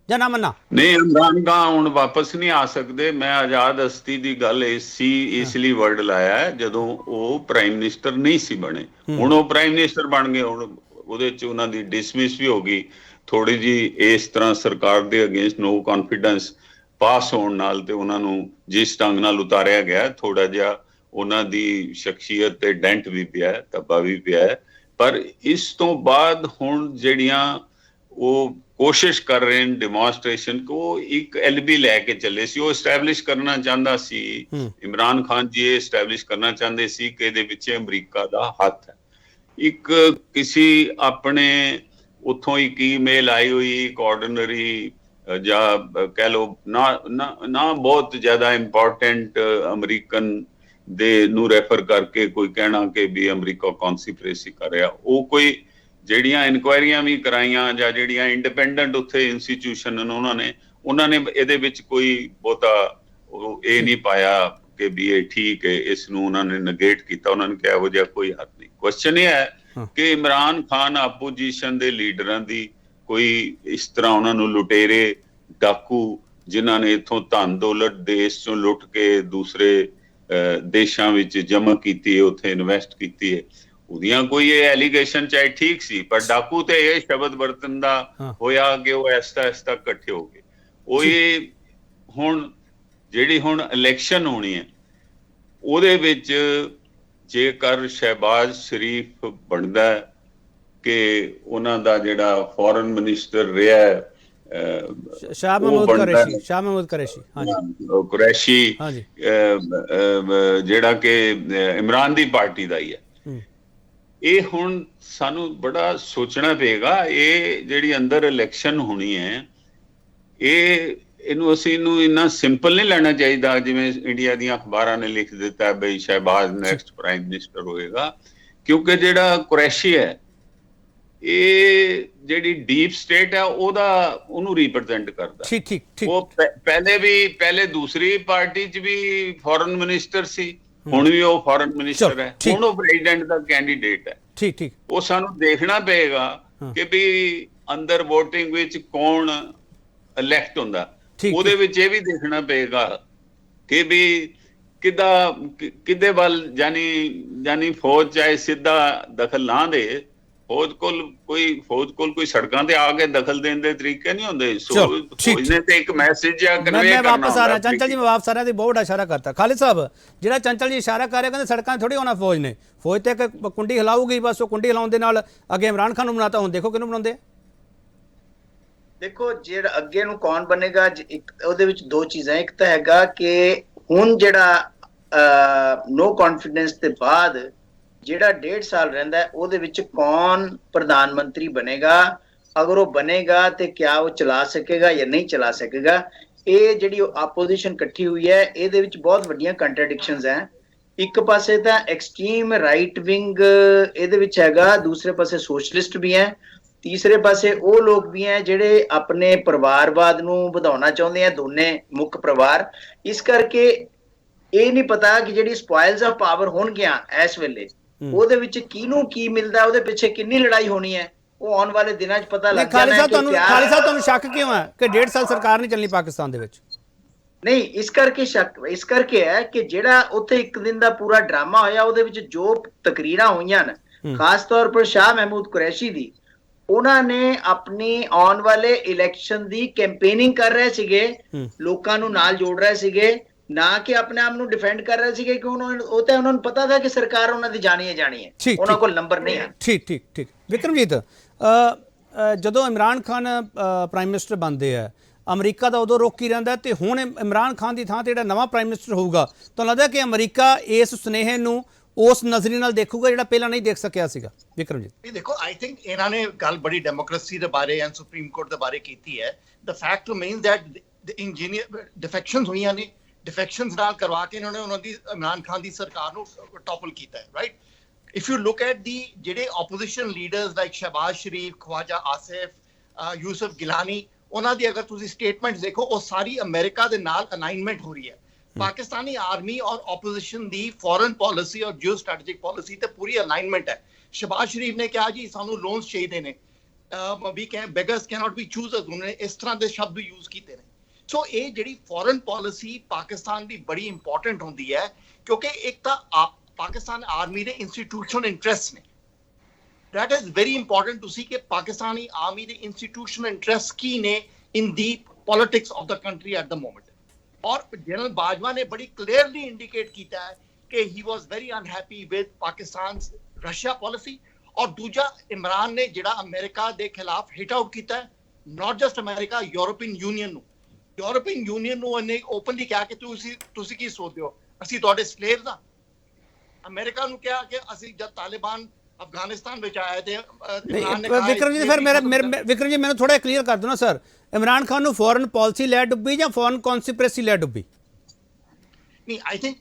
S1: ਜਾਂ ਨਾ ਮੰਨਾ?
S5: ਨਹੀਂ, ਇਮਰਾਨ ਖਾਨ ਹੁਣ ਵਾਪਸ ਨਹੀਂ ਆ ਸਕਦੇ। ਮੈਂ ਆਜ਼ਾਦ ਹਸਤੀ ਦੀ ਗੱਲ ਇਸ ਲਈ ਵਰਡ ਲਾਇਆ ਹੈ ਜਦੋਂ ਉਹ ਪ੍ਰਾਈਮ ਮਿਨਿਸਟਰ ਨਹੀਂ ਸੀ ਬਣੇ। ਹੁਣ ਉਹ ਪ੍ਰਾਈਮ ਮਿਨਿਸਟਰ ਬਣ ਗਏ, ਹੁਣ ਉਹਦੇ 'ਚ ਉਹਨਾਂ ਦੀ ਡਿਸਮਿਸ ਵੀ ਹੋ ਗਈ ਥੋੜੀ ਜੀ। ਇਸ ਤਰ੍ਹਾਂ ਸਰਕਾਰ ਦੇ ਅਗੇਂਸਟ ਨੋ ਕੌਨਫੀਡੈਂਸ ਪਾਸ ਹੋਣ ਨਾਲ ਤੇ ਉਹਨਾਂ ਨੂੰ ਜਿਸ ਢੰਗ ਨਾਲ ਉਤਾਰਿਆ ਗਿਆ, ਥੋੜਾ ਜਿਹਾ ਉਹਨਾਂ ਦੀ ਸ਼ਖਸੀਅਤ ਤੇ ਡੈਂਟ ਵੀ ਪਿਆ, ਧੱਬਾ ਵੀ ਪਿਆ। ਪਰ ਇਸ ਤੋਂ ਬਾਅਦ ਹੁਣ ਜਿਹੜੀਆਂ ਉਹ ਕੋਸ਼ਿਸ਼ ਕਰ ਰਹੇ ਨੇ ਡੈਮੋਨਸਟ੍ਰੇਸ਼ਨ ਕੋ, ਇੱਕ ਐਲਬੀ ਲੈ ਕੇ ਚੱਲੇ ਸੀ। ਉਹ ਐਸਟੈਬਲਿਸ਼ ਕਰਨਾ ਚਾਹੁੰਦਾ ਸੀ, ਇਮਰਾਨ ਖਾਨ ਜੀ ਇਹ ਐਸਟੈਬਲਿਸ਼ ਕਰਨਾ ਚਾਹੁੰਦੇ ਸੀ ਕਿ ਇਹਦੇ ਪਿੱਛੇ ਅਮਰੀਕਾ ਦਾ ਹੱਥ ਹੈ। ਇੱਕ ਕਿਸੇ ਆਪਣੇ ਉੱਥੋਂ ਇੱਕ ਈਮੇਲ ਆਈ ਹੋਈ, ਇੱਕ ਆਰਡੀਨਰੀ ਜਾਂ ਕਹਿ ਲਓ ਨਾ ਬਹੁਤ ਜ਼ਿਆਦਾ ਇੰਪੋਰਟੈਂਟ ਅਮਰੀਕਨ ਦੇ ਨੂੰ ਰੈਫਰ ਕਰਕੇ ਕੋਈ ਕਹਿਣਾ ਕਿ ਵੀ ਅਮਰੀਕਾ ਕੌਨਸਪੀਰੇਸੀ ਕਰ ਰਿਹਾ। ਉਹ ਕੋਈ ਜਿਹੜੀਆਂ ਇਨਕੁਆਇਰੀਆਂ ਵੀ ਕਰਾਈਆਂ ਜਾਂ ਜਿਹੜੀਆਂ ਇੰਡੀਪੈਂਡੈਂਟ ਉੱਥੇ ਇੰਸਟੀਟਿਊਸ਼ਨ ਉਹਨਾਂ ਨੇ ਇਹਦੇ ਵਿੱਚ ਕੋਈ ਬਹੁਤਾ ਇਹ ਨਹੀਂ ਪਾਇਆ ਕਿ ਵੀ ਇਹ ਠੀਕ ਹੈ। ਇਸ ਨੂੰ ਉਹਨਾਂ ਨੇ ਨਗੇਟ ਕੀਤਾ। ਉਹਨਾਂ ਨੇ ਕਿਹਾ ਇਹੋ ਜਿਹਾ ਕੋਈ ਹੱਥ ਨਹੀਂ। ਕੁਐਸਚਨ ਇਹ ਹੈ ਕਿ ਇਮਰਾਨ ਖਾਨ ਆਪੋਜੀਸ਼ਨ ਦੇ ਲੀਡਰਾਂ ਦੀ ਕੋਈ ਇਸ ਤਰ੍ਹਾਂ ਉਹਨਾਂ ਨੂੰ ਲੁਟੇਰੇ ਡਾਕੂ ਜਿਨ੍ਹਾਂ ਨੇ ਇੱਥੋਂ ਧਨ ਦੌਲਤ ਦੇਸ਼ ਚੋਂ ਲੁੱਟ ਕੇ ਦੂਸਰੇ ਦੇਸ਼ਾਂ ਵਿੱਚ ਜਮ੍ਹਾਂ ਕੀਤੀ ਹੈ, ਉੱਥੇ ਇਨਵੈਸਟ ਕੀਤੀ ਹੈ, ਉਹਦੀਆਂ ਕੋਈ ਇਹ ਐਲੀਗੇਸ਼ਨ ਚਾਹੇ ਠੀਕ ਸੀ, ਪਰ ਡਾਕੂ ਤੇ ਇਹ ਸ਼ਬਦ ਵਰਤਨ ਦਾ ਹੋਇਆ ਕਿ ਉਹ ਐਸਤਾ ਇਕੱਠੇ ਹੋ ਗਏ। ਉਹ ਇਹ ਹੁਣ ਜਿਹੜੀ ਹੁਣ ਇਲੈਕਸ਼ਨ ਹੋਣੀ ਹੈ ਉਹਦੇ ਵਿੱਚ ਜੇਕਰ ਸ਼ਹਿਬਾਜ਼ ਸ਼ਰੀਫ ਬਣਦਾ ਕਿ ਉਹਨਾਂ ਦਾ ਜਿਹੜਾ ਫੋਰਨ ਮਿਨਿਸਟਰ ਰਿਹਾ
S1: ਸ਼ਾਹ ਮਹਿਮੂਦ ਕੁਰੈਸ਼ੀ ਜਿਹੜਾ ਕਿ ਇਮਰਾਨ ਦੀ ਪਾਰਟੀ ਦਾ ਹੀ ਹੈ, ਇਹ ਹੁਣ ਸਾਨੂੰ ਬੜਾ ਸੋਚਣਾ ਪਏਗਾ। ਇਹ ਜਿਹੜੀ ਅੰਦਰ ਇਲੈਕਸ਼ਨ ਹੋਣੀ ਹੈ ਇਹਨੂੰ ਅਸੀਂ ਇੰਨਾ ਸਿੰਪਲ ਨਹੀਂ ਲੈਣਾ ਚਾਹੀਦਾ ਜਿਵੇਂ ਇੰਡੀਆ ਦੀਆਂ ਅਖਬਾਰਾਂ ਨੇ ਲਿਖ ਦਿੱਤਾ ਬਈ ਸ਼ਹਿਬਾਜ਼ ਨੈਕਸਟ ਪ੍ਰਾਈਮ ਮਿਨਿਸਟਰ ਹੋਏਗਾ। ਕਿਉਂਕਿ ਜਿਹੜਾ ਕੁਰੈਸ਼ੀ ਹੈ
S5: ਇਹ ਜਿਹੜੀ ਡੀਪ ਸਟੇਟ ਹੈ ਉਹਨੂੰ ਰਿਪਰੈਜ਼ੈਂਟ ਕਰਦਾ।
S1: ਠੀਕ ਠੀਕ ਠੀਕ।
S5: ਉਹ ਪਹਿਲੇ ਦੂਸਰੀ ਪਾਰਟੀ 'ਚ ਵੀ ਫੋਰਨ ਮਿਨਿਸਟਰ ਸੀ, ਹੁਣ ਵੀ ਉਹ ਫੋਰਨ ਮਿਨਿਸਟਰ ਹੈ, ਹੁਣ ਉਹ ਪ੍ਰੈਜ਼ੀਡੈਂਟ ਦਾ ਕੈਂਡੀਡੇਟ ਹੈ।
S1: ਠੀਕ ਠੀਕ।
S5: ਉਹ ਸਾਨੂੰ ਦੇਖਣਾ ਪਏਗਾ ਕਿ ਵੀ ਅੰਦਰ ਵੋਟਿੰਗ ਵਿੱਚ ਕੌਣ ਇਲੈਕਟ ਹੁੰਦਾ, ਉਹਦੇ ਵਿੱਚ ਇਹ ਵੀ ਦੇਖਣਾ ਪਏਗਾ ਕਿ ਵੀ ਕਿੱਦੇ ਵੱਲ ਜਾਨੀ ਫੌਜ ਚਾਹੇ ਸਿੱਧਾ ਦਖਲ ਨਾ ਦੇ, ਫੌਜ ਕੋਲ ਕੋਈ ਸੜਕਾਂ ਤੇ ਆ ਕੇ ਦਖਲ ਦੇਣ ਦੇ ਤਰੀਕੇ ਨਹੀਂ ਹੁੰਦੇ। ਫੌਜ ਨੇ ਤੇ ਇੱਕ ਮੈਸੇਜ ਜਾਂ ਕਨਵੇ ਕਰਨਾ।
S1: ਮੈਂ ਵਾਪਸ ਆ ਰਿਹਾ ਚੰਚਲ ਜੀ, ਮੈਂ ਵਾਪਸ ਆ ਰਿਹਾ। ਤੇ ਬਹੁਤ ਵੱਡਾ ਇਸ਼ਾਰਾ ਕਰਤਾ ਖਾਲਿਦ ਸਾਹਿਬ, ਜਿਹੜਾ ਚੰਚਲ ਜੀ ਇਸ਼ਾਰਾ ਕਰ ਰਹੇ ਕਹਿੰਦੇ ਸੜਕਾਂ ਥੋੜੀ ਹੋਣਾ ਫੌਜ ਨੇ, ਫੌਜ ਤੇ ਇੱਕ ਕੁੰਡੀ ਹਿਲਾਊਗੀ, ਬਸ ਉਹ ਕੁੰਡੀ ਹਿਲਾਉਣ ਦੇ ਨਾਲ ਅੱਗੇ ਇਮਰਾਨ ਖਾਨ ਨੂੰ ਬਣਾਤਾ। ਹੁਣ ਦੇਖੋ ਕਿਹਨੂੰ ਬਣਾਉਂਦੇ।
S4: ਦੇਖੋ ਜਿਹੜਾ ਅੱਗੇ ਨੂੰ ਕੌਣ ਬਣੇਗਾ, ਉਹਦੇ ਵਿੱਚ ਦੋ ਚੀਜ਼ਾਂ, ਇੱਕ ਤਾਂ ਹੈਗਾ ਕਿ ਹੁਣ ਜਿਹੜਾ ਨੋ ਕੌਨਫੀਡੈਂਸ ਦੇ ਬਾਅਦ ਜਿਹੜਾ 1.5 ਸਾਲ ਰਹਿੰਦਾ ਹੈ ਉਹਦੇ ਵਿੱਚ ਕੌਣ ਪ੍ਰਧਾਨ ਮੰਤਰੀ ਬਣੇਗਾ, ਅਗਰ ਉਹ ਬਣੇਗਾ ਤੇ ਕਿਆ ਉਹ ਚਲਾ ਸਕੇਗਾ ਜਾਂ ਨਹੀਂ ਚਲਾ ਸਕੇਗਾ। ਇਹ ਜਿਹੜੀ ਆਪੋਜੀਸ਼ਨ ਇਕੱਠੀ ਹੋਈ ਹੈ ਇਹਦੇ ਵਿੱਚ ਬਹੁਤ ਵੱਡੀਆਂ ਕੰਟਰਡਿਕਸ਼ਨਸ ਹੈ। ਇੱਕ ਪਾਸੇ ਤਾਂ ਐਕਸਟ੍ਰੀਮ ਰਾਈਟ ਵਿੰਗ ਇਹਦੇ ਵਿੱਚ ਹੈਗਾ, ਦੂਸਰੇ ਪਾਸੇ ਸੋਸ਼ਲਿਸਟ ਵੀ ਹੈ, ਤੀਸਰੇ ਪਾਸੇ ਉਹ ਲੋਕ ਵੀ ਹੈ ਜਿਹੜੇ ਆਪਣੇ ਪਰਿਵਾਰਵਾਦ ਨੂੰ ਵਧਾਉਣਾ ਚਾਹੁੰਦੇ ਆ, ਦੋਨੇ ਮੁੱਖ ਪਰਿਵਾਰ। ਇਸ ਕਰਕੇ ਇਹ ਨਹੀਂ ਪਤਾ ਕਿ ਜਿਹੜੀ ਸਪੋਇਲਸ ਆਫ ਪਾਵਰ ਹੋਣਗੀਆਂ ਇਸ ਵੇਲੇ ਉਹਦੇ ਵਿੱਚ ਕਿਹਨੂੰ ਕੀ ਮਿਲਦਾ, ਉਹਦੇ ਪਿੱਛੇ ਕਿੰਨੀ ਲੜਾਈ ਹੋਣੀ ਹੈ, ਉਹ ਆਉਣ ਵਾਲੇ ਦਿਨਾਂ 'ਚ ਪਤਾ ਲੱਗ ਜਾਣਾ ਹੈ।
S1: ਖਾਲਿਦ ਸਾਹਿਬ ਤੁਹਾਨੂੰ ਸ਼ੱਕ ਕਿਉਂ ਹੈ ਕਿ 1.5 ਸਾਲ ਸਰਕਾਰ ਨਹੀਂ ਚੱਲਣੀ ਪਾਕਿਸਤਾਨ ਦੇ ਵਿੱਚ?
S4: ਨਹੀਂ, ਇਸ ਕਰਕੇ ਸ਼ੱਕ ਇਸ ਕਰਕੇ ਹੈ ਕਿ ਜਿਹੜਾ ਉੱਥੇ ਇੱਕ ਦਿਨ ਦਾ ਪੂਰਾ ਡਰਾਮਾ ਹੋਇਆ ਉਹਦੇ ਵਿੱਚ ਜੋ ਤਕਰੀਰਾਂ ਹੋਈਆਂ ਨੇ, ਖਾਸ ਤੌਰ ਪਰ ਸ਼ਾਹ ਮਹਿਮੂਦ ਕੁਰੈਸ਼ੀ ਦੀ, ਉਹਨਾਂ ਨੇ ਆਪਣੀ ਆਉਣ ਵਾਲੇ ਇਲੈਕਸ਼ਨ ਦੀ ਕੈਂਪੇਨਿੰਗ ਕਰ ਰਹੇ ਸੀਗੇ, ਲੋਕਾਂ ਨੂੰ ਨਾਲ ਜੋੜ ਰਹੇ ਸੀਗੇ, ਨਾ ਕਿ ਆਪਣੇ ਆਪ ਨੂੰ ਡਿਫੈਂਡ ਕਰ ਰਹੇ ਸੀਗੇ ਕਿ ਉਹਨਾਂ ਨੂੰ ਪਤਾ था ਕਿ ਸਰਕਾਰ ਉਹਨਾਂ ਦੀ ਜਾਣੀ ਹੈ, ਉਹਨਾਂ ਕੋਲ ਨੰਬਰ ਨਹੀਂ ਹੈ।
S1: ਠੀਕ ਠੀਕ ਠੀਕ। ਵਿਕਰਮਜੀਤ, ਜਦੋਂ ਇਮਰਾਨ ਖਾਨ ਪ੍ਰਾਈਮ ਮਿਨਿਸਟਰ ਬਣਦੇ ਆ, ਅਮਰੀਕਾ ਦਾ ਉਦੋਂ ਰੋਕੀ ਰਹਿੰਦਾ, ਤੇ ਹੁਣ ਇਮਰਾਨ ਖਾਨ ਦੀ ਥਾਂ ਤੇ ਜਿਹੜਾ ਨਵਾਂ ਪ੍ਰਾਈਮ ਮਿਨਿਸਟਰ ਹੋਊਗਾ, ਤੁਹਾਨੂੰ ਲੱਗਦਾ ਕਿ ਅਮਰੀਕਾ ਇਸ ਸੁਨੇਹੇ ਨੂੰ ਉਸ ਨਜ਼ਰੀ ਨਾਲ ਦੇਖੂਗਾ ਜਿਹੜਾ ਪਹਿਲਾਂ ਨਹੀਂ ਦੇਖ ਸਕਿਆ ਸੀਗਾ? ਵਿਕਰਮਜੀਤ
S3: ਦੇਖੋ, ਆਈ ਥਿੰਕ ਇਹਨਾਂ ਨੇ ਗੱਲ ਬੜੀ ਡੈਮੋਕ੍ਰੇਸੀ ਦੇ ਬਾਰੇ ਐਂਡ ਸੁਪਰੀਮ ਕੋਰਟ ਦੇ ਬਾਰੇ ਕੀਤੀ ਹੈ। The fact remains that the engineer defections ਹੋਈਆਂ ਨੇ, ਡਿਫੈਕਸ਼ਨਸ ਨਾਲ ਕਰਵਾ ਕੇ ਉਹਨਾਂ ਦੀ ਇਮਰਾਨ ਖਾਨ ਦੀ ਸਰਕਾਰ ਨੂੰ ਟੌਪਲ ਕੀਤਾ ਹੈ, right. If you look at the ਜਿਹੜੇ ਆਪੋਜੀਸ਼ਨ ਲੀਡਰਸ ਲਾਈਕ ਸ਼ਹਬਾਜ਼ ਸ਼ਰੀਫ, ਖਵਾਜਾ ਆਸਿਫ, ਯੂਸਫ ਗਿਲਾਨੀ, ਉਹਨਾਂ ਦੀ ਅਗਰ ਤੁਸੀਂ ਸਟੇਟਮੈਂਟਸ ਦੇਖੋ, ਉਹ ਸਾਰੀ ਅਮਰੀਕਾ ਦੇ ਨਾਲ ਅਲਾਈਨਮੈਂਟ ਹੋ ਰਹੀ ਹੈ। ਪਾਕਿਸਤਾਨੀ ਆਰਮੀ ਔਰ ਆਪੋਜੀਸ਼ਨ ਦੀ ਫੋਰਨ ਪਾਲਿਸੀ ਔਰ ਜਿਓ ਸਟ੍ਰੈਟੇਜਿਕ ਪਾਲਿਸੀ ਤੇ ਪੂਰੀ ਅਲਾਈਨਮੈਂਟ ਹੈ। ਸ਼ਹਬਾਜ਼ ਸ਼ਰੀਫ ਨੇ ਕਿਹਾ ਜੀ ਸਾਨੂੰ ਲੋਨਸ ਚਾਹੀਦੇ ਨੇ, ਵੀ ਬੈਗਰਸ ਕੈਨੋਟ ਬੀ ਚੂਜ਼ਰਸ, ਉਹਨੇ ਇਸ ਤਰ੍ਹਾਂ ਦੇ ਸ਼ਬਦ ਯੂਜ਼ ਕੀਤੇ ਨੇ। ਸੋ ਇਹ ਜਿਹੜੀ ਫੋਰਨ ਪਾਲਿਸੀ ਪਾਕਿਸਤਾਨ ਦੀ ਬੜੀ ਇੰਪੋਰਟੈਂਟ ਹੁੰਦੀ ਹੈ, ਕਿਉਂਕਿ ਇੱਕ ਤਾਂ ਪਾਕਿਸਤਾਨ ਆਰਮੀ ਦੇ ਇੰਸਟੀਟਿਊਸ਼ਨਲ ਇੰਟਰਸਟ ਨੇ, that is very important to see ਕਿ ਪਾਕਿਸਤਾਨੀ ਆਰਮੀ ਦੇ ਇੰਸਟੀਟਿਊਸ਼ਨਲ ਇੰਟਰਸਟ ਕੀ ਨੇ in the politics of the country at the moment। ਔਰ ਜਨਰਲ ਬਾਜਵਾ ਨੇ ਬੜੀ ਕਲੀਅਰਲੀ ਇੰਡੀਕੇਟ ਕੀਤਾ ਹੈ ਕਿ he was very unhappy with Pakistan's Russia policy। ਔਰ ਦੂਜਾ, ਇਮਰਾਨ ਨੇ ਜਿਹੜਾ ਅਮਰੀਕਾ ਦੇ ਖਿਲਾਫ ਹਿਟ ਆਊਟ ਕੀਤਾ ਹੈ, not just America, European union ਨੂੰ ਉਹਨੇ ਓਪਨਲੀ ਕਿਹਾ ਕਿ ਤੁਸੀਂ ਕੀ ਸੋਚਦੇ ਹੋ, ਅਸੀਂ ਤੁਹਾਡੇ ਸਲੇਵਸ ਹਾਂ। ਅਮਰੀਕਾ ਨੂੰ ਕਿਹਾ ਕਿ ਅਸੀਂ ਜਦ ਤਾਲਿਬਾਨ ਅਫਗਾਨਿਸਤਾਨ ਵਿੱਚ ਆਏ ਤੇ
S1: ਵਿਕਰਮ ਜੀ, ਫਿਰ ਵਿਕਰਮ ਜੀ ਮੈਨੂੰ ਥੋੜਾ ਕਲੀਅਰ ਕਰ ਦਿਓ ਨਾ ਸਰ, ਇਮਰਾਨ ਖਾਨ ਨੂੰ ਫੋਰਨ ਪਾਲਿਸੀ ਲੈ ਡੁੱਬੀ ਜਾਂ ਫੋਰਨ ਕਨਸਪੀਰੇਸੀ ਲੈ ਡੁੱਬੀ?
S3: ਨਹੀਂ, ਆਈ ਥਿੰਕ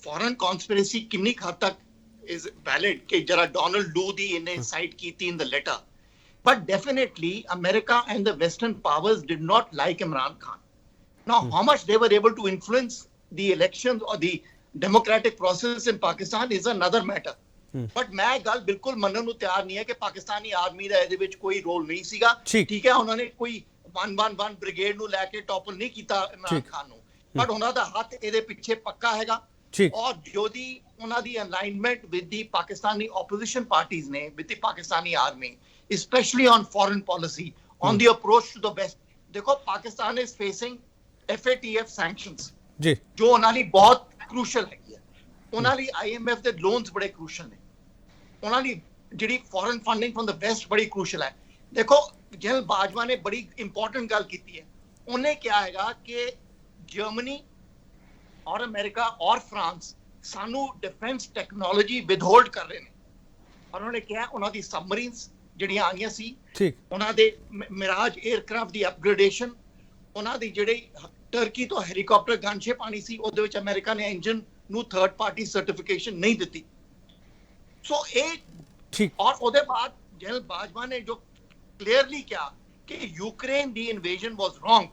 S3: ਫੋਰਨ ਕਨਸਪੀਰੇਸੀ ਕਿੰਨੀ ਹੱਦ ਤੱਕ is valid ਕਿ ਜਿਹੜਾ ਡੋਨਲਡ ਲੂ ਦੀ ਇਹਨੇ ਸਾਈਟ ਕੀਤੀ in the letter, but definitely America and the Western powers did not like Imran Khan। Now, how much they were able to influence the elections or the democratic process in Pakistan is another matter। But ਮੈਂ ਗੱਲ ਬਿਲਕੁਲ ਮੰਨਣ ਨੂੰ ਤਿਆਰ ਨਹੀਂ ਹੈ ਕਿ Pakistani army ਦਾ ਇਹਦੇ ਵਿੱਚ ਕੋਈ ਰੋਲ ਨਹੀਂ ਸੀਗਾ। ਠੀਕ ਹੈ, ਉਹਨਾਂ ਨੇ ਕੋਈ 111 ਬ੍ਰਿਗੇਡ ਨੂੰ ਲੈ ਕੇ ਟੌਪਲ ਨਹੀਂ ਕੀਤਾ ਇਮਰਾਨ ਖਾਨ ਨੂੰ, ਬਟ ਉਹਨਾਂ ਦਾ ਹੱਥ ਇਹਦੇ ਪਿੱਛੇ ਪੱਕਾ ਹੈਗਾ। ਔਰ ਜੋ ਦੀ ਉਹਨਾਂ ਦੀ alignment with the Pakistani opposition parties ਨੇ, with the Pakistani army, especially on foreign policy, on the approach to the West। ਦੇਖੋ, Pakistan is facing FATF sanctions ਜੀ, ਜੋ ਉਹਨਾਂ ਲਈ ਬਹੁਤ ਕ੍ਰੂਸ਼ਲ ਹੈਗੀ ਹੈ। ਉਹਨਾਂ ਲਈ IMF ਦੇ ਲੋਨਸ ਬੜੇ ਕ੍ਰੂਸ਼ਲ ਨੇ, ਉਹਨਾਂ ਲਈ ਜਿਹੜੀ foreign funding from the West ਬੜੀ ਕ੍ਰੂਸ਼ਲ ਹੈ। ਦੇਖੋ, ਜਨਰਲ ਬਾਜਵਾ ਨੇ ਬੜੀ ਇੰਪੋਰਟੈਂਟ ਗੱਲ ਕੀਤੀ ਹੈ। ਉਹਨੇ ਕਿਹਾ ਹੈਗਾ ਕਿ ਜਰਮਨੀ ਔਰ ਅਮਰੀਕਾ ਔਰ ਫਰਾਂਸ ਸਾਨੂੰ ਡਿਫੈਂਸ ਟੈਕਨੋਲੋਜੀ ਵਿਦਹੋਲਡ ਕਰ ਰਹੇ ਨੇ। ਔਰ ਉਹਨੇ ਕਿਹਾ ਉਹਨਾਂ ਦੀ ਸਬਮਰੀਨਸ ਜਿਹੜੀਆਂ ਆਈਆਂ ਸੀ, ਉਹਨਾਂ ਦੇ ਮਿਰਾਜ 에ਅਰਕ੍ਰਾਫਟ ਦੀ ਅਪਗ੍ਰੇਡੇਸ਼ਨ, ਉਹਨਾਂ ਦੀ ਜਿਹੜੀ ਟਰਕੀ ਤੋਂ ਹੈਲੀਕਾਪਟਰ ਗਨਸ਼ਿਪ ਆਣੀ ਸੀ, ਉਹਦੇ ਵਿੱਚ ਅਮਰੀਕਾ ਨੇ ਇੰਜਨ ਨੂੰ ਥਰਡ ਪਾਰਟੀ ਸਰਟੀਫਿਕੇਸ਼ਨ ਨਹੀਂ ਦਿੱਤੀ। ਸੋ ਇਹ ਔਰ ਉਹਦੇ ਬਾਅਦ जनरल बाजवा ने जो क्लियरली किया कि Ukraine the invasion was wrong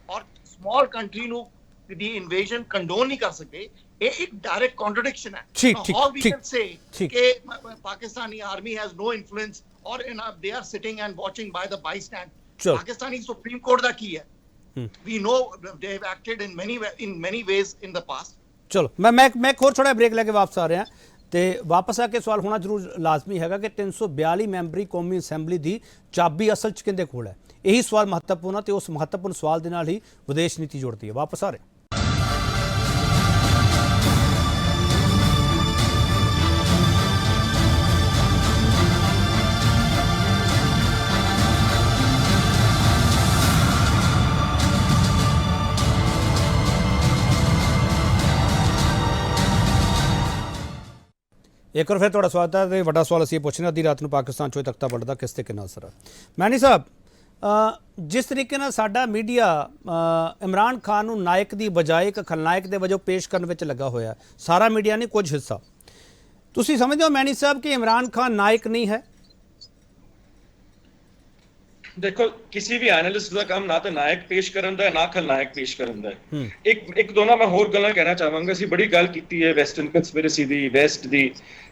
S3: और स्मॉल कंट्री ਨੂੰ ਦੀ ਇਨਵੇਜਨ ਕੰਡੋਨ ਨਹੀਂ ਕਰ ਸਕਦੇ, ਇਹ ਇੱਕ ਡਾਇਰੈਕਟ ਕੰਟਰਡਿਕਸ਼ਨ ਹੈ।
S1: ਠੀਕ
S3: ਹਾਊ ਵੀ
S1: ਠੀਕ
S3: ਕੈਨ ਸੇ
S1: ਠੀਕ
S3: ਕਿ Pakistani army has no influence ਔਰ they are sitting and watching by the bystand. Pakistani supreme court ਦਾ ਕੀ ਹੈ? we know they have acted in many ways in the past।
S1: ਚਲੋ ਮੈਂ ਇੱਕ ਹੋਰ ਥੋੜਾ ਬ੍ਰੇਕ ਲੈ ਕੇ ਵਾਪਸ ਆ ਰਿਹਾ ਤੇ ਵਾਪਸ ਆ ਕੇ ਸਵਾਲ ਹੋਣਾ ਜ਼ਰੂਰ ਲਾਜ਼ਮੀ ਹੈਗਾ ਕਿ 342 ਮੈਂਬਰੀ ਕੌਮੀ ਅਸੈਂਬਲੀ ਦੀ ਚਾਬੀ ਅਸਲ 'ਚ ਕਿਹਦੇ ਕੋਲ ਹੈ? ਇਹੀ ਸਵਾਲ ਮਹੱਤਵਪੂਰਨ ਹੈ ਤੇ ਉਸ ਮਹੱਤਵਪੂਰਨ ਸਵਾਲ ਦੇ ਨਾਲ ਹੀ ਵਿਦੇਸ਼ ਨੀਤੀ ਜੁੜਦੀ ਹੈ। ਵਾਪਸ ਆ ਰਹੇ ਇੱਕ ਵਾਰ ਫਿਰ ਤੁਹਾਡਾ ਸਵਾਗਤ ਹੈ ਤੇ ਵੱਡਾ ਸਵਾਲ ਅਸੀਂ ਪੁੱਛਣਾ ਅੱਧੀ ਰਾਤ ਨੂੰ ਪਾਕਿਸਤਾਨ 'ਚੋਂ ਤਖਤਾ ਪਲਟ ਦਾ ਕਿਸ ਤੇ ਕਿੰਨਾ ਅਸਰ ਹੈ? ਮੈਨੀ ਸਾਹਿਬ, ਜਿਸ ਤਰੀਕੇ ਨਾਲ ਸਾਡਾ ਮੀਡੀਆ ਇਮਰਾਨ ਖਾਨ ਨੂੰ ਨਾਇਕ ਦੀ ਬਜਾਏ ਇੱਕ ਖਲਨਾਇਕ ਦੇ ਵਜੋਂ ਪੇਸ਼ ਕਰਨ ਵਿੱਚ ਲੱਗਾ ਹੋਇਆ, ਸਾਰਾ ਮੀਡੀਆ ਨਹੀਂ ਕੁਝ ਹਿੱਸਾ, ਤੁਸੀਂ ਸਮਝਦੇ ਹੋ ਮੈਨੀ ਸਾਹਿਬ ਕਿ ਇਮਰਾਨ ਖਾਨ ਨਾਇਕ ਨਹੀਂ ਹੈ?
S2: देखो किसी भी एनालिस्ट का काम ना तो नायक पेश करन दा ना खलनायक पेश करन दा एक दो ना मैं होर गल्लां कहना चाहांगा। ਅਸੀਂ बड़ी गल कीती है वेस्टर्न कंस्पिरेसी दी वेस्ट दी,